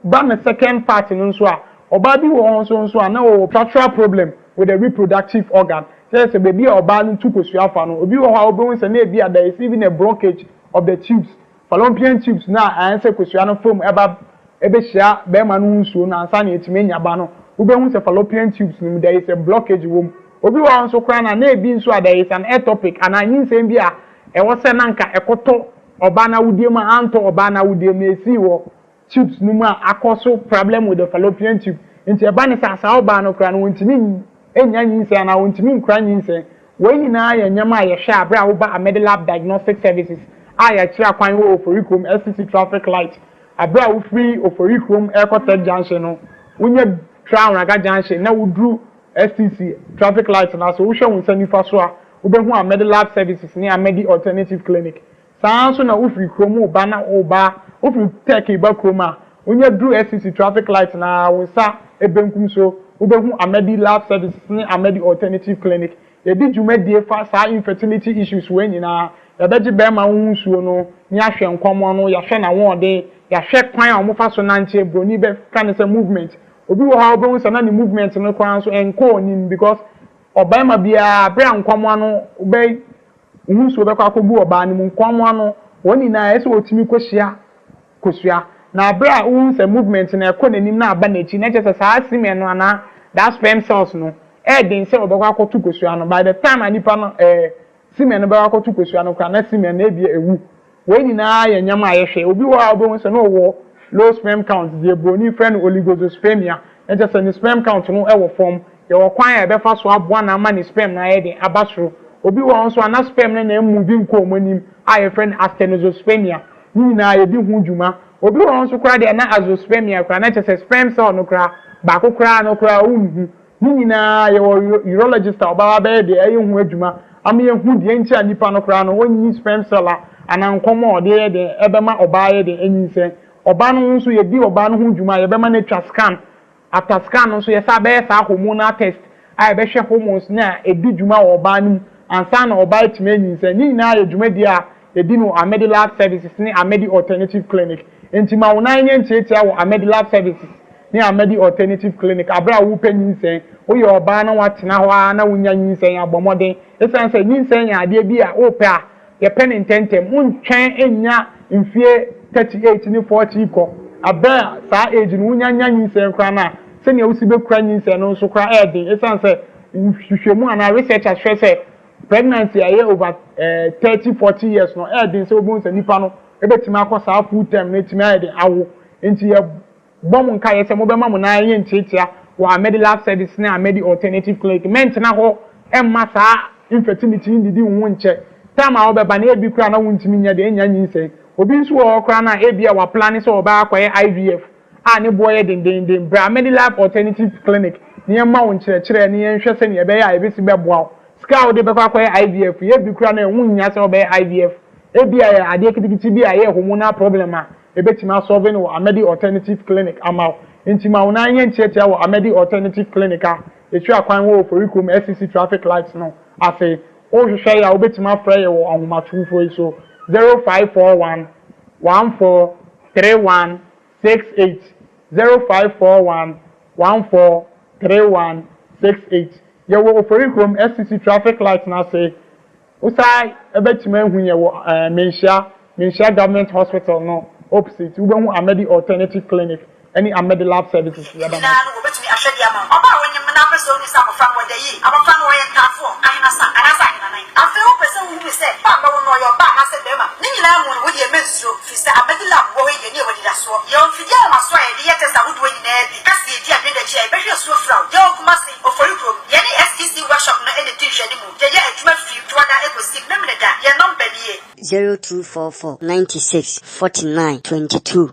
ba the second part no so a oba bi wo so a na wo structural problem with the reproductive organ say baby oba no tukosua fa no obi wo ha obi se na ebi ada receiving a blockage of the tubes fallopian tubes na answer kosua no from ebe hia be ma no nsuo na ansa na etime nyaba no obi hu se fallopian tubes no there is a blockage wom obi wo so kra na ebi nso a there is an ectopic and anyinse bi a wo se na nka ekoto oba na wudiem anto oba na wudiem esi wo tubes no mu akoso problem with the fallopian tube nti eba ne sa oba no kra no ntini enya nyinse na wontimi nkura nyinse we nyina ya nyama ya hwe abra wo ba Medilab Diagnostic Services a ya kira kwan wo Oforikom SCC traffic light abra wo free Oforikom Airport junction no wonya Crown Raga junction na wudru SCC traffic light na so wo hwe won sanifa so a wo be hu Medilab Services ni Amedi Alternative Clinic sanso na wo free krom ba na wo ba wo free take ba krom a wonya dru SCC traffic light na wo sa ebenkum so wo be hu Medilab Services ni Amedi Alternative Clinic yedi dwumadie fa saa infertility issues we nyina yabeji be ma hunsuo no ni ahwe nkomo no yahwe na wode yahwe kwan a mo fa so nanche broni be ka ne se movement obi wo ha obo so na ni movement no kwan so enko onim because oba ma bia bra nkomo no be hunsuo be kwa akobu oba ni nkomo no woni na ese otimi kosua na bra hunse movement na ekọ nanim na aba na chi na chese saa sime no ana that sperm cells no den se obekwa akotu kosua no by the time anipa no semen no be akotu kosua no kwa na semen na ebia ewu we nyina ya nyama ayehwe obi wo abon se no wo low sperm count the broni friend oligospermia and just any sperm count no e wo form ye wo kwan e be fa so aboa na ma ni sperm na ye den abasoro obi wo nso ana sperm na emu nkom anim a ye friend astenospermia nyina ye di hu dwuma obi wo nso kra de na azoospermia kra na chese sperm cell no kra ba ko kra no kra unhu nyina ye urologist oba ba de ayi hu adwuma am ye hu de nchi anipa no kra no wonyi sperm cell ana nkomo ode de ebema oba ye de enyinse oba no nso ye di oba no hu adwuma ye bema na twa scan after scan nso ye sa be sa hormonal test ai be hwe hormones na edi dwuma oba no ansa na oba etime enyinse nyina ye dwuma di a edi no Medilab Services ni Amedi Alternative Clinic entima wona nye ntiatia wo Medilab Services ni Amedi Alternative Clinic abra wo panyinsen wo ye oba na watena ho na wonya nyinsen abomode esanse nyinsen ya ade bi a wo pe a ye pen intentem untwen enya mfie 38 ni 40 ko abra saa age no wonya nyinsen kra na se ne wosi be kra nyinsen no so kra edin esanse hwehwemu ana researchers say pregnancy aye over 30-40 years no edin se obun se nipa no ebetima akosa full term na etima edin awo enti ye bom nka yese mo be ma mo na ye ntiatia wa Medilab Service na Amedi Alternative Clinic mentena ho emma saa infertility ndidi nwu nche tama wo be ba na ebi kura na wuntimi nya de enya nyinse obi nso wo kura na ebi a wa plan so oba akoye IVF a ne boye den bra Medilab Alternative Clinic ne emma wo nkyerɛkyerɛ ne yenhwɛ se ne ebe ya ebesi be boa ska wo de be akoye IVF ye bi kura na enwu nya se oba IVF ebi a ade kitikiti bi a ye hormonal problem a ebetima solve no Amedi Alternative Clinic amaw intima wona anye ntiatia wo Amedi Alternative Clinic a etu akwan wo Oforikom SCC traffic lights no afi o hwehwe ya obetima frɛ ye wo ahomatufo so 0541 143168 0541 143168 ye wo Oforikom SCC traffic lights na say usai ebetima hu ye wo Mensia Government Hospital no opposite we hu Amedi Alternative Clinic any Medilab Services ya ba na no betumi ahwede ama oba wonye na person ni sa bofa mo de yi abofa no ye tafo anasa na nine afi wo person hu mi se ba ba wo no yo ba na se be ma ni nyina mu no wo ye mensuo fi se Medilab wo ye ni wo di da so ye onfidi ama so ye de ye testa wo do ni na bi kasi di ade da chi e be hwe so fra ye okuma se Oforikom ye ni STC workshop no e de di hwe ni mu ye ye adwuma fi to da ekosi na me da ye number ni 0244 96 49 22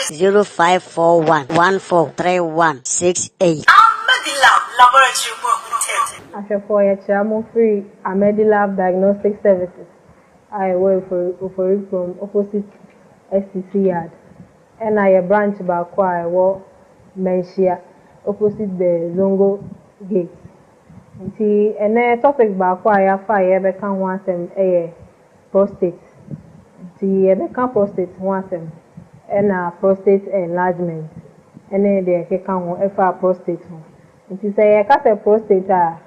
0541 143168 Medilab Laboratory After ya chamo free Medilab Diagnostic Services. I work for Oforikom opposite STC yard. And I branch back I work Mensia opposite the Zongo gate. Nti ene topic back I afa ye be kan one sem prostate. Nti ye be kan prostate one sem. And prostate enlargement. Ene de ke kan ho efa prostate ho. Nti say ye ka say prostate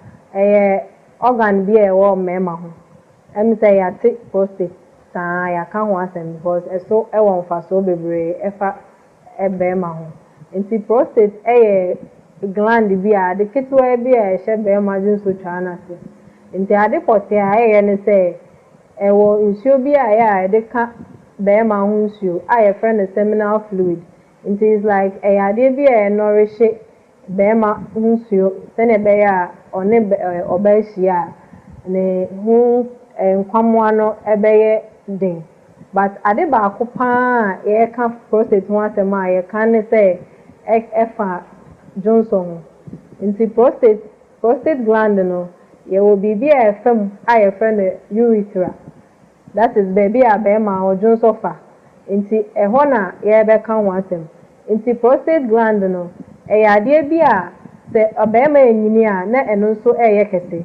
organ bi e wo mema ho. Em say ya take prostate sa ya kan ho asem because so e won fa so bebre efa ebema ho. Nti prostate gland bi a de ketwa bi a hye be imagine so twana se. Nti ade pote a ne say wo nsuo bi a ya de ka be ma hunsuo a your friend the seminal fluid. It is like a idea be a nourish bema nsuo sene beya one obehia ne hu nkwamwa no ebeye den but ade ba akopa ye ka prostate ho asema ye kan ne say efa Johnson nti prostate gland no ye will be a fem a friend urethra. That is baby a bema or Johnson fa. Nti eho na ye be kan wansem. Nti prostate gland no ade bia se obema enyini a na eno nso eye kese.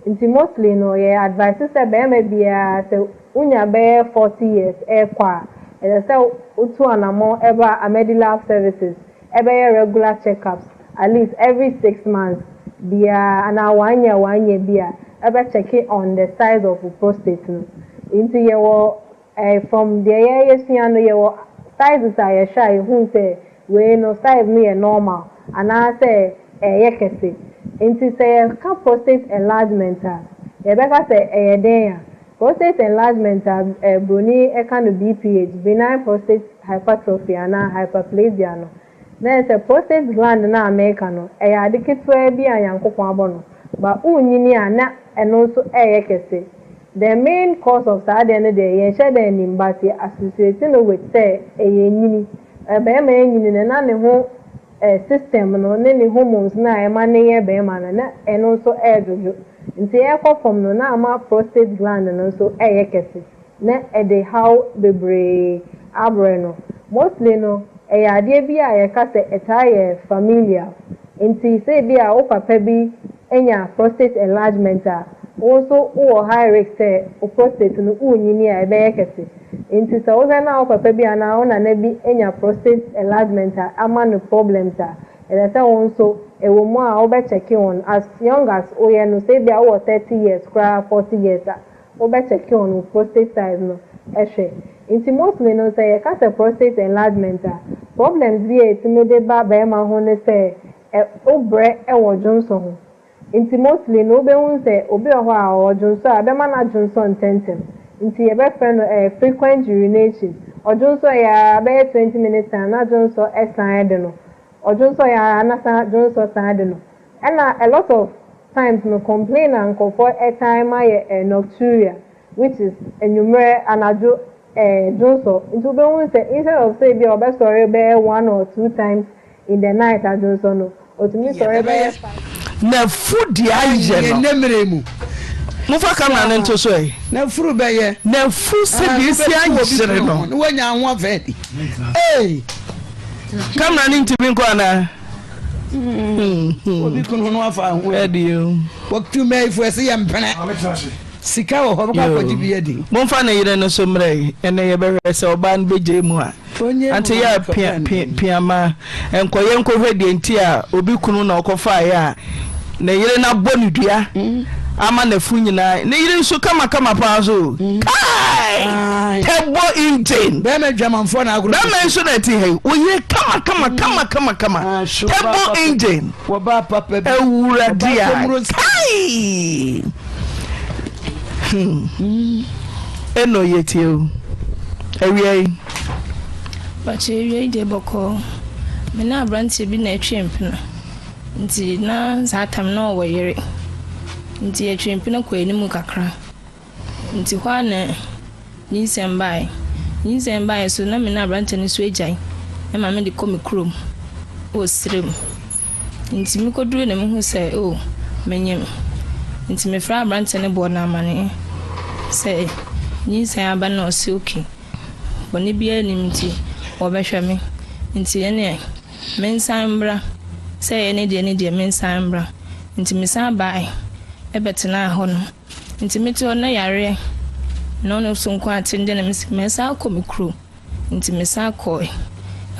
Nti mostly no ye advice se bema bia se unya be 40 years kwa e se utu anamo eba a medical services ebe regular checkups at least every 6 months bia ana 1 year bia ebe check it on the size of the prostate no. Into your from the year no your sizes are shy who say we no size me normal and I say yekese into say ka prostate enlargement e be ka say den prostate enlargement broni e kan BPH benign prostate hypertrophy and hyperplasia no na say prostate gland na America no e ya de ketwa bi ayankopon abono ba unyini ana eno so yekese. The main cause of sad and the yen shed and imbati associated with say a yini a bema yini and who system no any hormones na a money a bema and also air jojo. In the air from no nama prostate gland and also air kesi. Ne a de how the bray abreno. Mostly no a idea be a case a tire familiar. In the say be a opa pebi enya prostate enlargement. Also high risk say prostate no unyini a be kese nti so we na papa bi ana ona na bi enya prostate enlargement ama no problems and say also e wo mu a wo be check on as young as oye no say be a 30 years 40 years wo be check on prostate size no ehwe nti mostly no say e ka say prostate enlargement problems bi e ti me de ba ma ho ne say obre e wo Johnson ho. Inti mostly no be won say obi ho a Ojonso abema na Johnson tentem inti ye be friend frequent urination Ojonso ya be 20 minutes na Johnson side no Ojonso ya na Johnson side no and a lot of times no complain and for a time nocturia which is enumere anajo Johnson into be won say instead of say be obe story be 1 or 2 times in the night at Johnson no otumi story be na food ya je no nemremu mo fa kamera ne nto so e na furu be ye na fu se bi si anjire no wanya anwa vedi kamera ne ntimi nko ana obi kun hono afa anwo edio waktu me fu ese yempene sika wo hobo ka kwaji bi edi mo fa na yire no so mre ene ye be hwese oba n beje mu a ante ya piama enkoye nkohwe de nti a obi kunu na okofa ya na yire na bonu dua ama na fu nyina na yire nso kama pa so kai tebo inten be me dwamanfo na agro be me nso na ti he oye kama tebo inten wo ba papa bi ewura dia kai eno yetio ewie but ewie de boko me na branch bi na etwempno nti na zatam na Oyere nti etwempno kwa enimu kakra nti kwa na nyinsembai so na me na branch ni so ejai e ma me de komi krom o srem nti mi koduru na me hu say menyem nti me fra branch ne bo na amane say nyinsamba na osi okay boni bia nim nti obehwe me nti ene mensambra say ene de mensambra nti mesamba ebetena ho no nti meti ona yare no so nko atende na mesa komikro nti mesa koy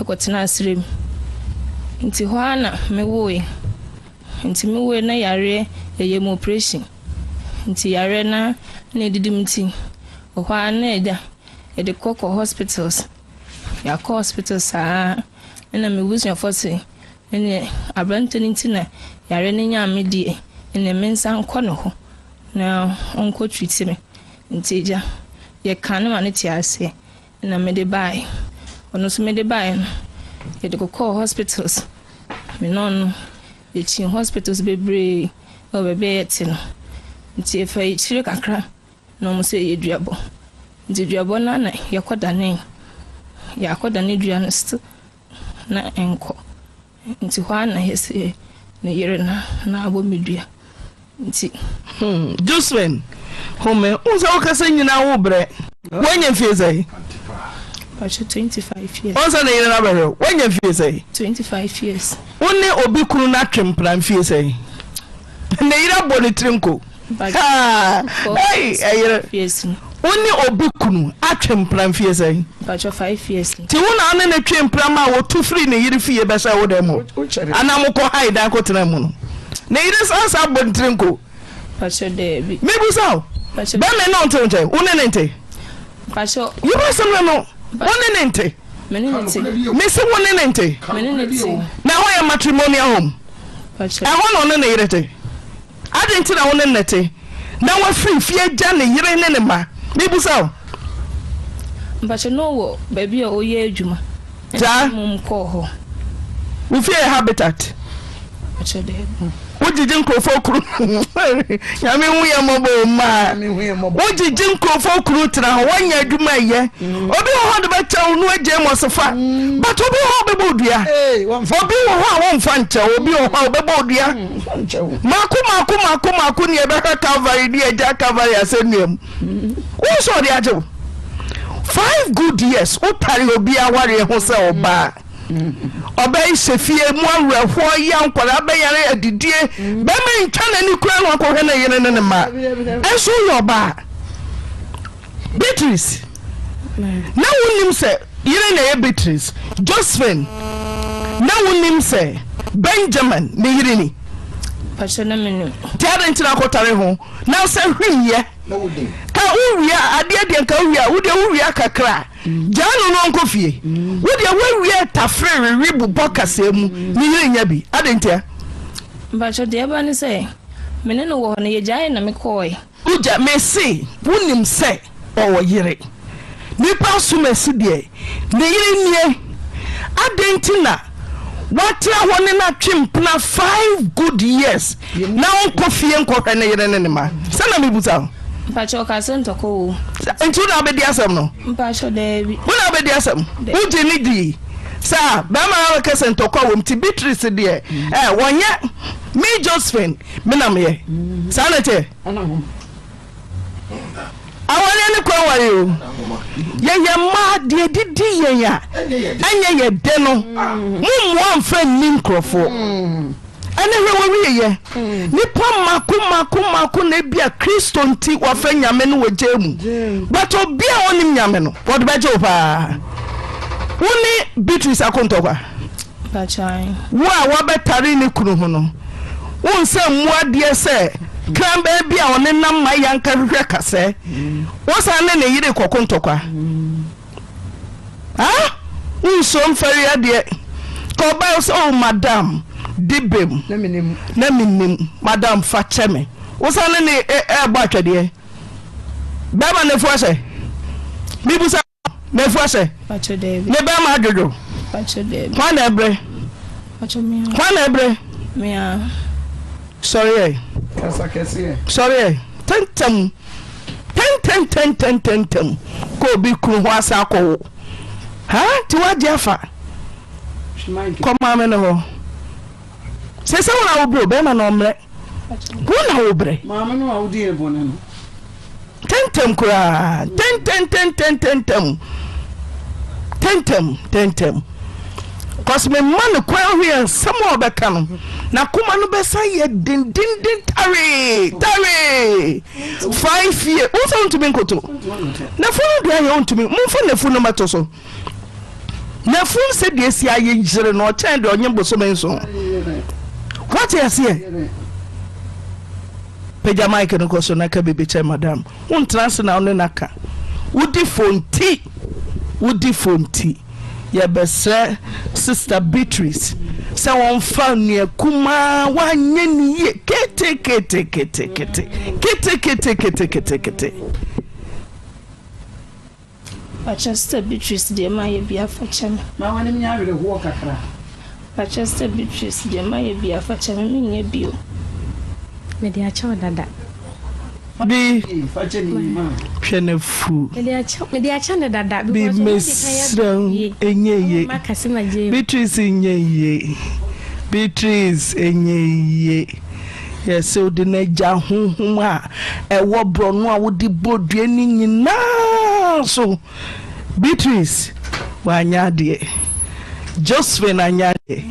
ekotena asrem nti ho ana mewoe nti mewoe na yare eye mo operation nti yare na didim nti ho ana eda de koko hospitals ya ko hospitals na me wusu afose ene abrante nti na yare ne nya amedie ene mensa nko no ho na onko treat me nti ja ye kan ma ne ti ase na me de bai ono so me de bai no ye de koko hospitals me non echi hospitals bebre o bebe yeti no nti efa echi kakra no mo se yeduabo nti duabo na yakoda ne dua no st na enko nti hwa na hese ne yere na abo medua nti Josephine home unsa okasa nyina wo bre wanya fiezai Pacho 25 years. Onsa na yere na bere wanya fiezai 25 years. Wone obi kunu na twempran fiezai na yere boni trinko hey ayere fiezai Wone obi kunu atwempran fiezai Pacho 5 years. Ti wona ane na twempran ma wo tu free na yere fie be sha wo dem anamko haida ko tena mu no na yere sansa boni trinko Pacho debi mebu saw ba me no nte wone nte Pacho you ba some no wone nte me se wone nte na ho ya matrimonial home Pacho I want on na yere te adenti na wone nete na wa free fie ja ne yere ne ne ma mebu saw Pacho no wo baby o ye adwuma ja mum ko ho we fear habitat Pacho debi Ojiji nkrofo kru ya me hu ya mobo ma ojiji nkrofo kru tra ho wanya adwuma ye obi ho de ba chaw no aje mo sofa but obi ho be bodua obi ho a won fa nche obi ho be bodua maku ni e be ka Calvary di eja Calvary asenuam wo so de aje 5 good years o tare obi aware ho se oba Obey Sefie Mwa Hwa Yan Kwala Bayare Adidie Bema Nkana ni kura no akọ hena yene ne ma Enso yoba Beatrice Na wonim se yene na ye Beatrice Josephine Na wonim se Benjamin ne yire ni Pacho na menu Tiare ntina akotare ho na se hwimye ka uwia ade nka uwia wo de uwia kakra Jano no nkofie wo de wawie tafre ribu bokase mu ni yire nya bi adentia Pacho de ba ni se mene no wo na ye jae na me koy uja mesi wonim se o yire nipa sumesi de ne yire nie adentina watra woni na twempna 5 good years na nkofie nkofre ne yire ne ma sana mebuta Pacho ka sento ko ntu na be di asem no Pacho debi wona be di asem uji ni di sa ba ma ka sento ko wom ti Beatrice de wonya me Josephine me na me sana che awale ni ko wari o ye ma de didi ye ya anya ye de no mu amfa nim krofo ane we ye nipa maku na bia Kristo nti wa fa nyame no wajemu but obi a onim nyame no what be je pa woni Beatrice akontokwa Pachai wa betari ni kunu ho no won se muade se kramba bia one nam ma yanka hwehwe kase wo sa ne yire kokontokwa so mfari ade ko ba so madam dibem na minim madam facheme usane ne ba twede ba ma ne fuase bibusa ne fuase pacho de ne ba ma dodo pacho de kwa na ebre pacho mi kwa na ebre me sorry kasa kesi sorry tentam ko bi kru ho asa ko ha ti wa jafa koma me no se se wona obro be ma no mre wona obre mama no awudi e bono no tentem kura tentem cause me man kwa hwe samo obeka no na kuma no be say ye din tare 5 years who want to be nkoto na funu do ye want to be mfo na funu matoso na fun se de si aye jire no chen de onye boso menso what you see peja mike no koso na ka bebe che madam un trans na on na ka udi fonti ya besre sister Beatrice se won fa ne kuma wanye ni ye kete Sister Beatrice de ma ye bia fa chem ma wani nya wele ho kakra Pachester Beatrice, the Maya be a fatcher, me bio. Media chow dada. Be Piano fool. Media channel dada. Be Miss Enye. Beatrice Enye. Beatrice Enye. Yes, so the Naja Huma, a wobron would the board draining now. So Beatrice, wanya dear. Josephine Anyade,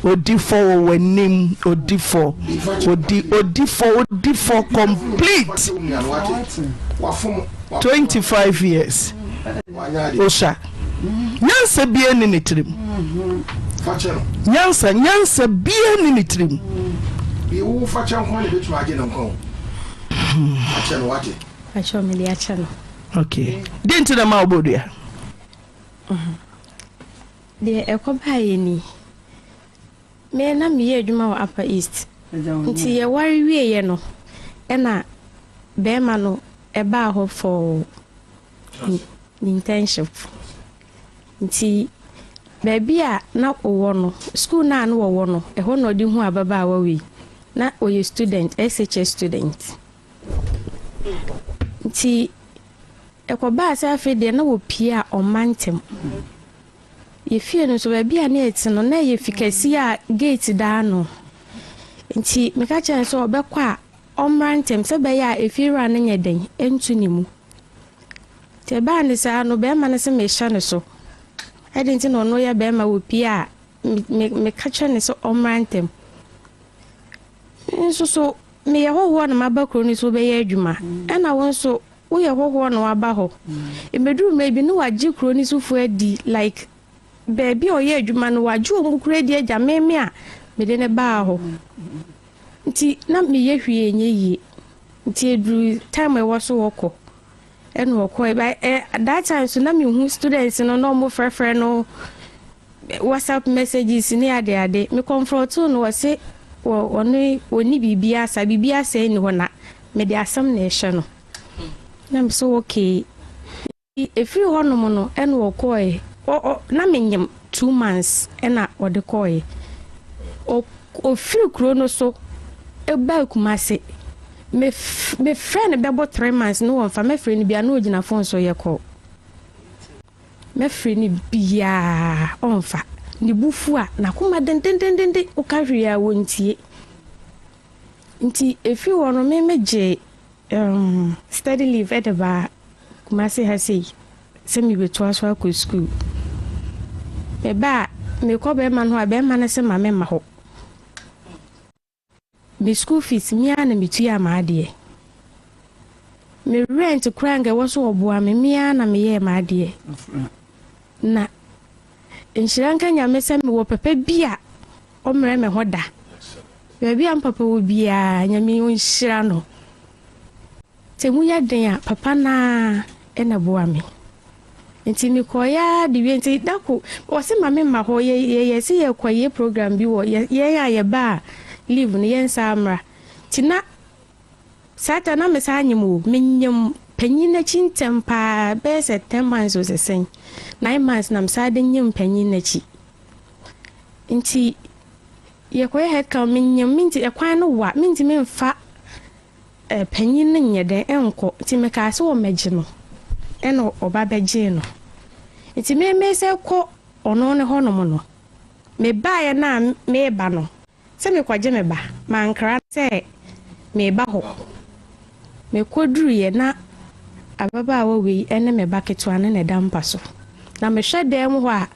Odi4 when name Odi4, Odi4 complete 25 years. Osha, Nyansa bien in it. Nyansa bien in it. You fetch on one bit my general. I show me the channel. Okay, didn't the Malbodia. The Ecobayeni. Me na me adwuma wa Upper East. Nti ye wari wie ye no. E na be ma no e ba ho for internship. Nti baby a na owo no school na no wo no e ho no di hu ababa wa wi. Na oye student, SHS student. Nti ekoba asa afede na wo pia o mantem. Ye fie no so baby a na eti no na ye fikasi a gate da no. Nti meka chan so obekwa omrantem se be ya efira na nyeden entu ni mu. Te ba ni sa no be ma na se me hya ne so. Edi nti no no ya be ma wo pia me ka chan ne so omrantem. So me ye hoho na mabakro ni so be ye adwuma. E na won so wo ye hoho na waba ho. E medru maybe no waji kro ni so fu adi like baby oye adwuma no waju omu kro adi agya meme a me de ne ba ho. Nti na me ye hwie enye yi. Nti edru time e wo so woko. E no woko that time so na me hu students no no mo frefre no WhatsApp messages ni ade me confront no wo se oni bibia sa ni hona me de asam na ehye no na so okay efiri hono mo no eno wokoi na menyem 2 months ena ode koi o firi kro no so e ba kumase me friend be bo 3 months no won fa me friend bia na ogina phone so ye call me friend bia onfa ni bufu a na kuma den o ka hwe a wontie nti efi wono me meje study leave at ba kuma se ha sei se mi beto aso akọ school me ba me ko be man ho a be man se ma me ma ho me school fees mi ana me tuya ma ade me rent kranga wo so oboa me mi ana me ye ma ade na Inshiranka nyame se me wo papa bia o mre me hoda. Baby am papa wo bia nyame onhira no. Temu ya den a papa na ena boa me. Nti mi koya de wi nti dako o se mame ma ho ye se ye koye program bi wo ye ya ye ba leave no ye nsamra. Tina Sata na me sa anyim menyem panyin na chintempa be se 10 months o se sen 9 months na msa de nyem panyin na chi nti ye ko head count menyem minti e kwan no wa minti me mfa panyin na nyede enko nti me ka se wo megye no eno oba begye no nti me se ko ono ne ho no mo no me ba ye na me ba no se me kwaje me ba mankra se me ba ho me kodru ye na ababa awe ene me baketo ane ne dampa so na me hwe dem ho a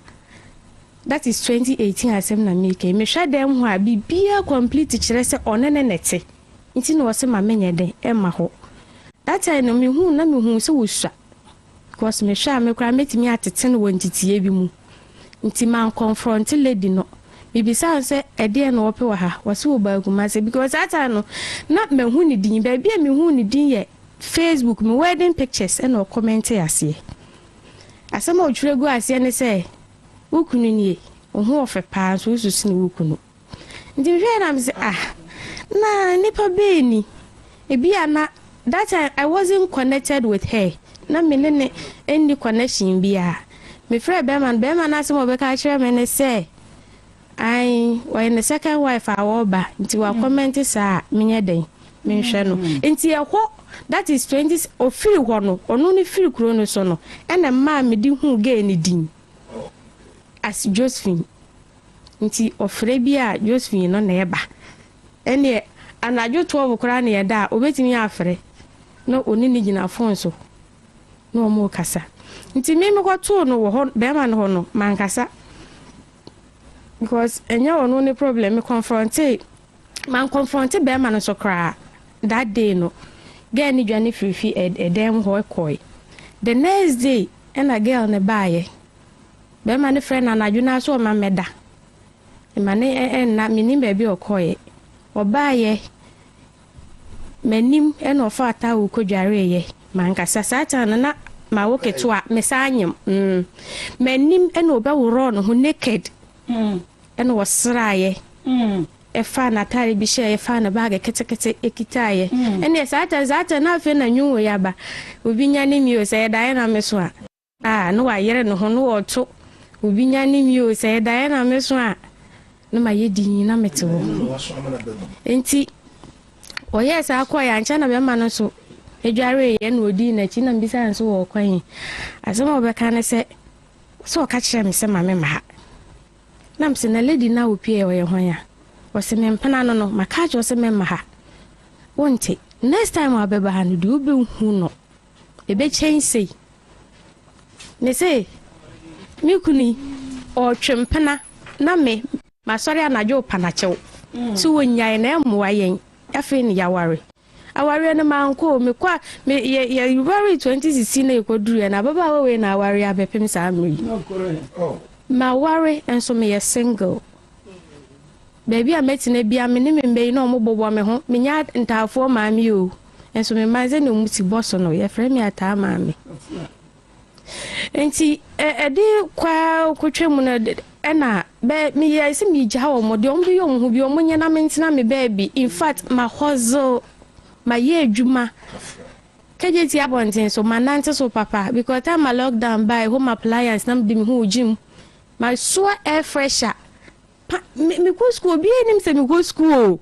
that is 2018 asem na me ke me hwe dem ho a bibia complete kire se onene nete nti no se ma menye den e ma ho that time no me hu na me hu se wosua because me hwe me kra metimi atete no wontitie bi mu nti man confront lady no bibisa se ede no ope wa ha wase wo ba aguma se because that time no na me hu ni din ba bia me hu ni din ye Facebook me wedding pictures and no comment ase asema otwiregu ase ne se wukunu nie ohu ofe pa so susu ni wukunu ndi hwe na me se na nipa be ni ebia na that time I wasn't connected with her na me ne any connection bia me frɛ be man asema obeka kire me ne se I when the second wife I ba nti wa comment sa menye den menhwe no nti ehwo that is 20 ofiri ho no ono ne firi kuro no so no ena ma me di hu ge ne din as Josephine nti ofre bi a Josephine no na eba ene anajo 12 kura na yeda obetimi afre no oni ni gina phone so no mo kasa nti me ko to no wo ho be ma no ho no man kasa because enya ono ne problem me confronte be ma no so kra that day no girl ni dwane free edem ho ekoi the next day and a girl ne baaye be ma ne friend na adwuna so ma meda e ma ne na minim be bi okoi obaaye manim e no fa ata wo kodware ye man kasa satan na ma wo keto a me sanyem manim e no be wo no ho naked e no wasraaye e fa na tare bi she e fa na bag kete ekitaye ene satan na fe na nwu ya ba obi nya ne mi o se da na me so a no wa yere no ho no oto obi nya ne mi o se da na me so a no ma yedi na mete wo enti oye sa akoya ncha na be ma no so edware ye na odi na chi na mbisa nso wo kwan asema obeka ne se so ka kire me se ma me ma nam se na lady na opie wo ye ho ya wose me mpana no maka jo se me ma ha wonte next time wa beba ha no du be hu no ebe change ne se mi kuni o twempana na me masori anajo panachew so wonyae na emwa yen afi ni yaware aware na manko me kwa me ye February 2016 na ekoduru na baba we na aware abepem sa amri ma ware enso me ye single baby a metina bia me ne membe na omobobo me ho menya ntafo maami o enso me manze na muti bosso no ye frɛ me ata maami enti edi kwa kotwemu na ena be me ye se me gya wo mode ombi yo hu bi omunye na mentina me baby in fact ma hustle ma ye adwuma kejeti abonten so manante so papa because time my lockdown buy home appliance na me hu gym my so air fresher me go school bi enim se me go school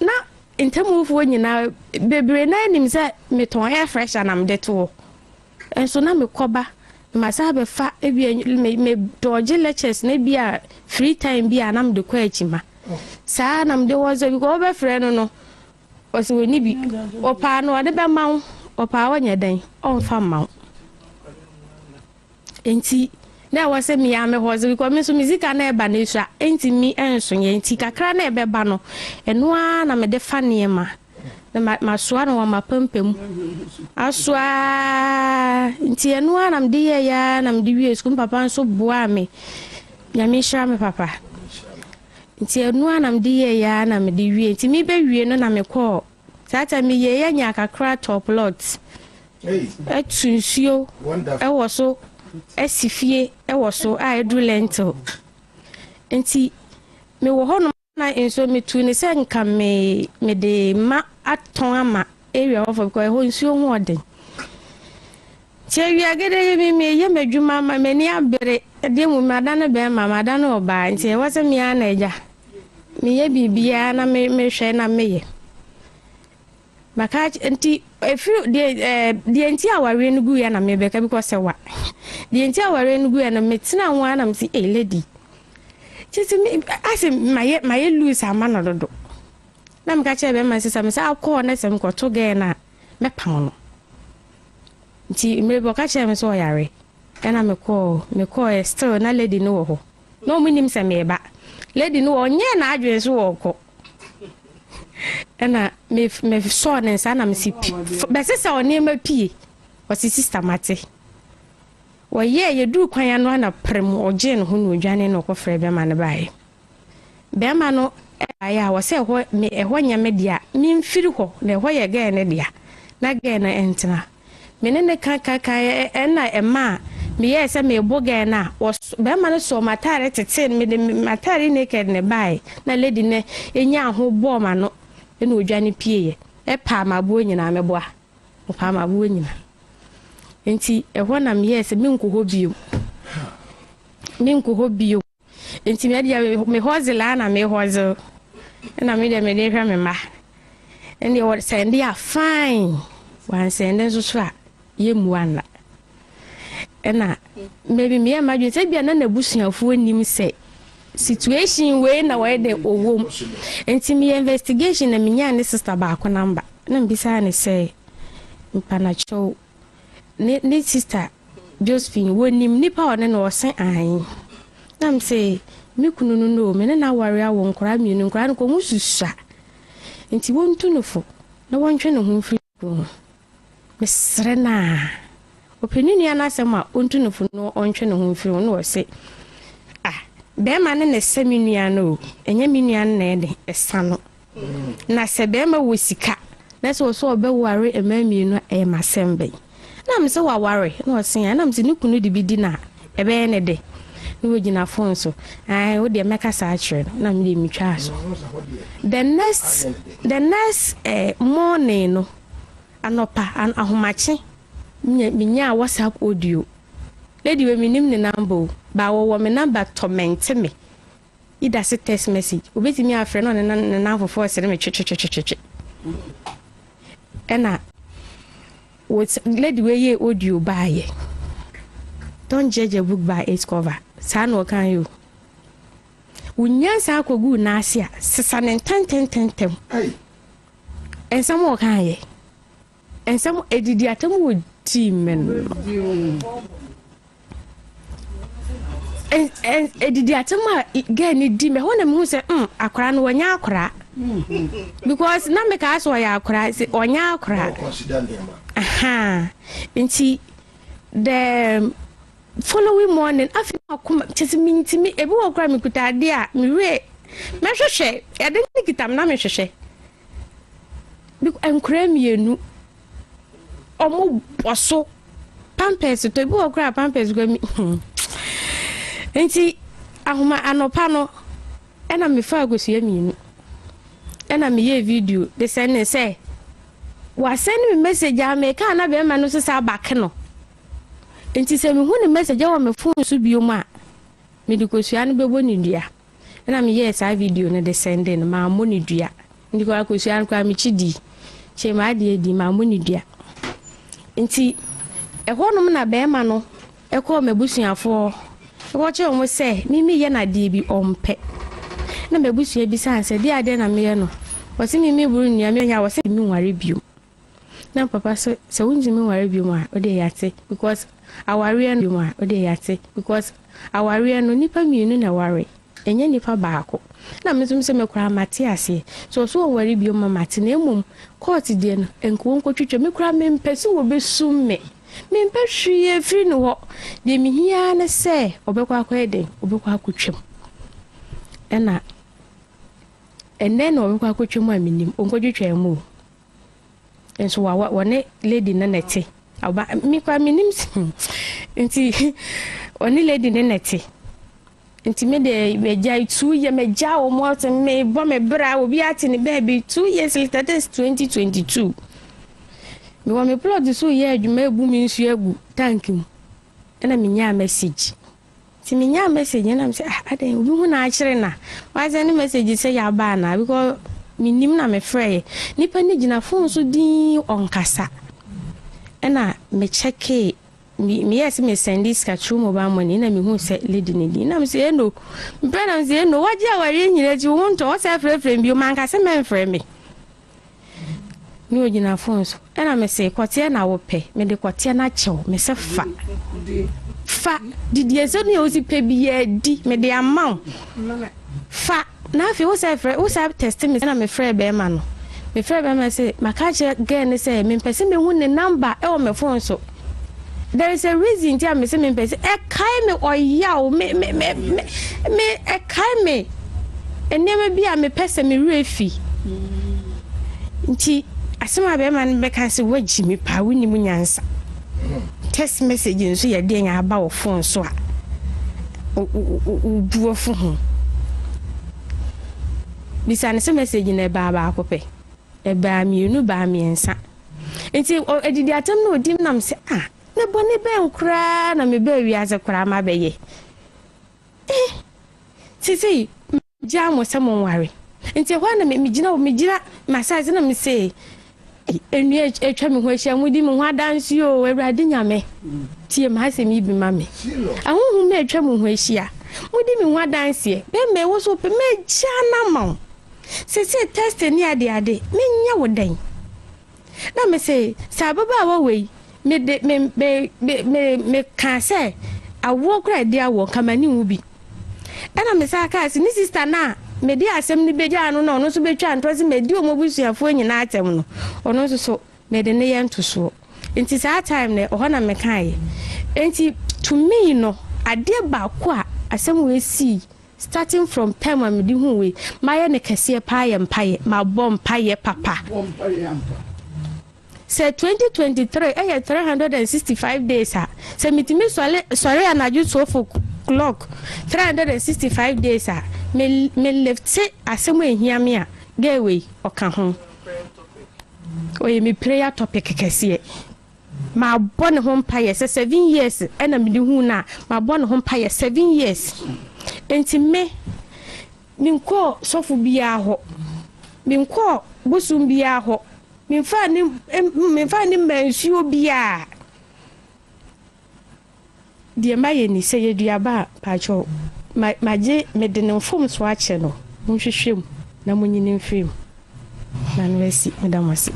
na intemu fo nyina bebre na enim se me ton air fresher na me de to enso na me koba masa be fa ebi me doje lectures na bia free time bia na me de kwa achima saa na me de wozo bi ko be frɛ no osi we ni bi opa no ade be mawo opa wanya dan on fa mawo enti na wase mi ame hoze bi ko me so muzika na eba na sua enti mi enso ye enti kakra na ebe ba no eno a na me de fa ne ma na masua no wa mapampem asua enti eno a na me de ye ya na me de wie skum papa nso boa me nyame shira me papa enti eno a na me de ye ya na me de wie enti mi be wie no na me ko tata mi ye ya nya kakra top lot etunsuo e wo so esifie e wo so a edu lentil enti me wo ho no na enso me tu ne se nka me de ma aton ama area of because ho nsuo ho oden chewi agede me ye madwuma ma mani abere de mu madane be ma madane oba nti e wase me ana eja me ye bibia na me hwe na me ye maka nti efiru de nti aware no gu ya na me beka because se wa de nti aware no gu ya na metina ho ana me si lady chiti me ase maye lose amana dodo na me ka che be ma sisa me sa akọ na se me ko to ge na me pam no nti me bo ka che me so yare na me ko still na lady no wo ho no munim se me ba lady no onye na adwen so wo ko ena me so na nsa na me si be sisa oni ma pie o si sister mate wo ye du kwan no na prem oje no ho no odwane no ko frɛ be ma ne bae be ma no aya wo se ho me ho nya me dia mi mfiri ho na ho ye ga ne dia na ga na entina me ne kaka ena ema me ye se me boga na be ma no so matare tete me de matare naked ne bae na lady ne enya ho bo ma no ena odwane pie ye pa ma bo nyina me boa o pa ma bo nyina enti ehwo na me ye se me nko ho bio nti me hustle na me hustle na me de hwa me ma and they would send they are fine one send so a ye muana and maybe me imagine say bia na busuafo nim say situation we na we de owom nti me investigation na me nya ne sister ba ko number na mbisa ne say mpanacho ne sister Josephine wonim nipa one na osen an nam say me kunu no me na ware awo nkora mienu nkora no ko mususa nti wontu no fo na wonhwe ne ho mfiri ko mesre na opinini ana sema ontu no fo no onhwe ne ho mfiri no wo say be ma ne seminua no enye minua na ede esano na se be ma wo sika na so so be ware emamienu e masembe na me se wa ware na o sen na me se ni kunu de bi di na e be ne de ni wo gina phone so ai wo de meka sa akire na me de mitwa so the next morning no anopa ahomache minya WhatsApp audio lady we minim ne number ba wo me number torment me ida se text message obeti mi afre no ne na fofo se me twetwetwetwe ena what lady we ye audio ba ye don't judge a book by its cover san wo kan you unya sa akogu na ase a sesa ne tentem ensam wo kan ye ensam edidi atam wo team men edidi atama ga ni di me hona me hu se akora no wanya akora because na me ka so ya akora se onya akora aha nti the following morning afi akoma chese minti me ebi wo akora me kuta de a me we me hwehwe e de ni kitam na me hwehwe bi enkora mienu omo boso pampers to ebi wo akora pampers go mi nti ahoma anopa no ena me fa agosua mienu ena me ye video de send say wa send me message a me ka na be ma no sesa back no nti se me hu ne message wa me phone so bio ma me di kosua no bebo ni dua ena me ye sa video no de send no ma mo ni dua ndi ko akosua no kwa me chidi che ma de di ma mo ni dua nti e honom na be ma no e ko me busuafo watch on say mimi ye na die bi ompe na mebusu bi sanse dia ade na me ye no wose mimi buru nia me nya wose mi nware biu na papa so wunji mi nware biu ma ode yate because aware no ma ode yate because aware no nipa mienu na ware enye nipa baako na me so me kura mate ase so ware biu ma mate na emum court die no enko nkotwetwe me kura me mpese wo besum me hwie free no ho de mi hia na se obekwa akwede obekwa akotwem ena no obekwa akotwem a minim onkodwetwa mu enso wa ne lady na nete aba mi kwa minim nti oni lady na nete nti me de beja 2 years meja o mo me bo me bra obi ati ne baby 2 years later this 2022 me wa me plot so ye adwuma ebu mi nsu egu tank mu ena me nya message ti me nya message na me say adan obi hu na akire na wa say ni message say ya ba na because me nim na me frɛ nipa ni gina phone so din onkasa ena me check me yes me send this ka through mobile money na me hu say lady ni din na me say no me na say no waje aware nyire ji hu nto o say frɛ bi o man ka say me frɛ me mi ogina phone so ena me say kwatie na wo pe me de kwatie na chew me se fa didi eso ni o si pe bi e di me de amount fa na fi wo say test me na me frɛ be ma no me frɛ be ma say maka che girl ne say me pese me hu ne number e o me phone so there is a reason ti me say me pese e kai me oyaw me e kai me enema bi a me pese me refi nti asema be man be kan se waji mi pa woni mu nyansa text message nso ye de nya aba wo phone so a duo fu ho bisa ne se message na ba akope e ba mienu ba miensa nti edidi atam na odim nam se ne bone be nkura na me ba wi aze kura ma be ye Sisi jam was someone worry. Until one me jina massage na me say enu e twa me ho ahia mudi me ho adanse o awrade nyame tie ma se mi bi mame ahunhu me atwa me ho ahia mudi me ho adanse be me wo so pe me jana ma se test ni ade me nya wo dan na me say sababa wa we me ka say awo kra dia wo kamani wu bi ana me sa ka se ni sister na me di asem ni beja no no so betwa ntozi me di omobusuafo nyina atem no ono so me de ne yento so enti sa time ne ohona me kai enti to me no ade ba ko a asem we see starting from time me di hu we maye ne kese paye mpaye ma bom paye papa say 2023 365 days say mitimi sore anaju so for clock 365 days me left asemo ehia me a gawe oka ho oye me prayer topic kese ma bon ho mpaye 7 years ena me di hu na ma bon ho mpaye 7 years enti me nko sofu bia ho nko bosum bia ho me fa ni mensuo bia die maye ni se yeduaba pacho maje medene mfom so ache no nhwehwem na munyine mfim na nwesi medamasi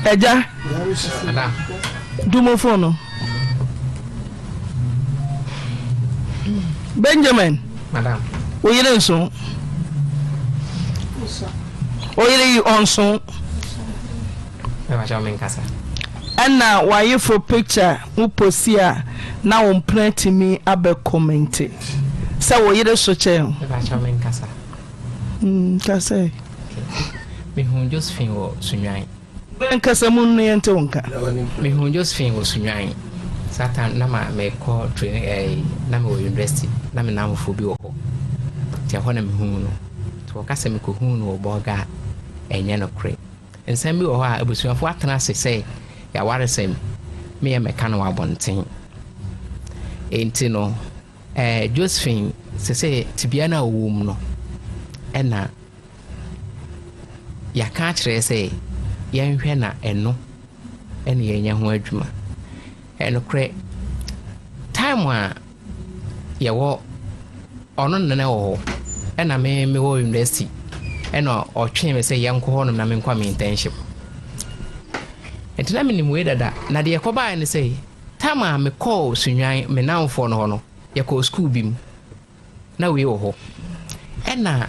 eja dumofono Benjamin madam oyire nso oyire onso me ba men kasa Anna why for picture uposia na on print me abe comment say wo yire so che me ba cha men kasa kasa me hu Josephine wo sunwan ben kasa mun ne ente wonka me hu Josephine wo sunwan satan na ma me call training na me wo university na me na mo fo bi wo ho ti ho na me hu no to kasa me ko hu no boga enye no kre ensem bi wo ho a ebusuafo atena se ya ware sem me me kan wa bonten enti no Josephine se tibia na owum no ena ya ka kire se yenhwe na eno ene yenya ho adwuma eno kre time a ye wo ono nene wo ena me wo university ena o twen me se yenko ho no na me nkwa me internship entina me ni mu edada na de yakoba ne say tama me call sunwan me nanfo no ho no yakọ school bim na we wo ho ena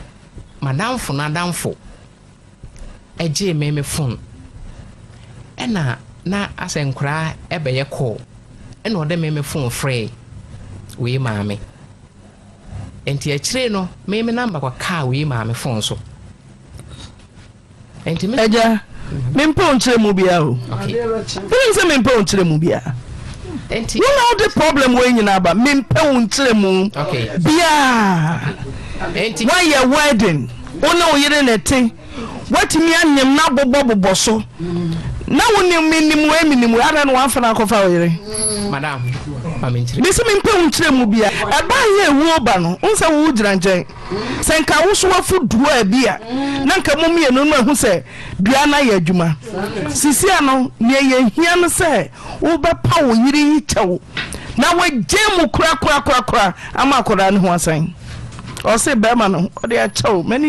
madamfo na damfo eje me phone ena na asenkura ebe ye call ena ode me phone free we maame enti akire no me number kwa car we maame phone so enti me eja mempo nkyere mu bia o okay se mempo nkyere mu bia enti you know the problem we nyina ba mempo nkyere mu okay bia enti why your wedding ona oyire nete what me anyem na bobo so na woni minimum ara no afana akofa oyire madam aminchire bisi mempo nkyere mu bia eba ye ewu ba no unsa wo gyira nkyɛn senka wo so wafu duo abia na nka momie no no hu se dua na ya adwuma sisi ano ne ye hia no se wo be pa wo yiri yi kyɛw na wo gemu kura ama akora ne ho asan o se be ma no o de a kyɛw mani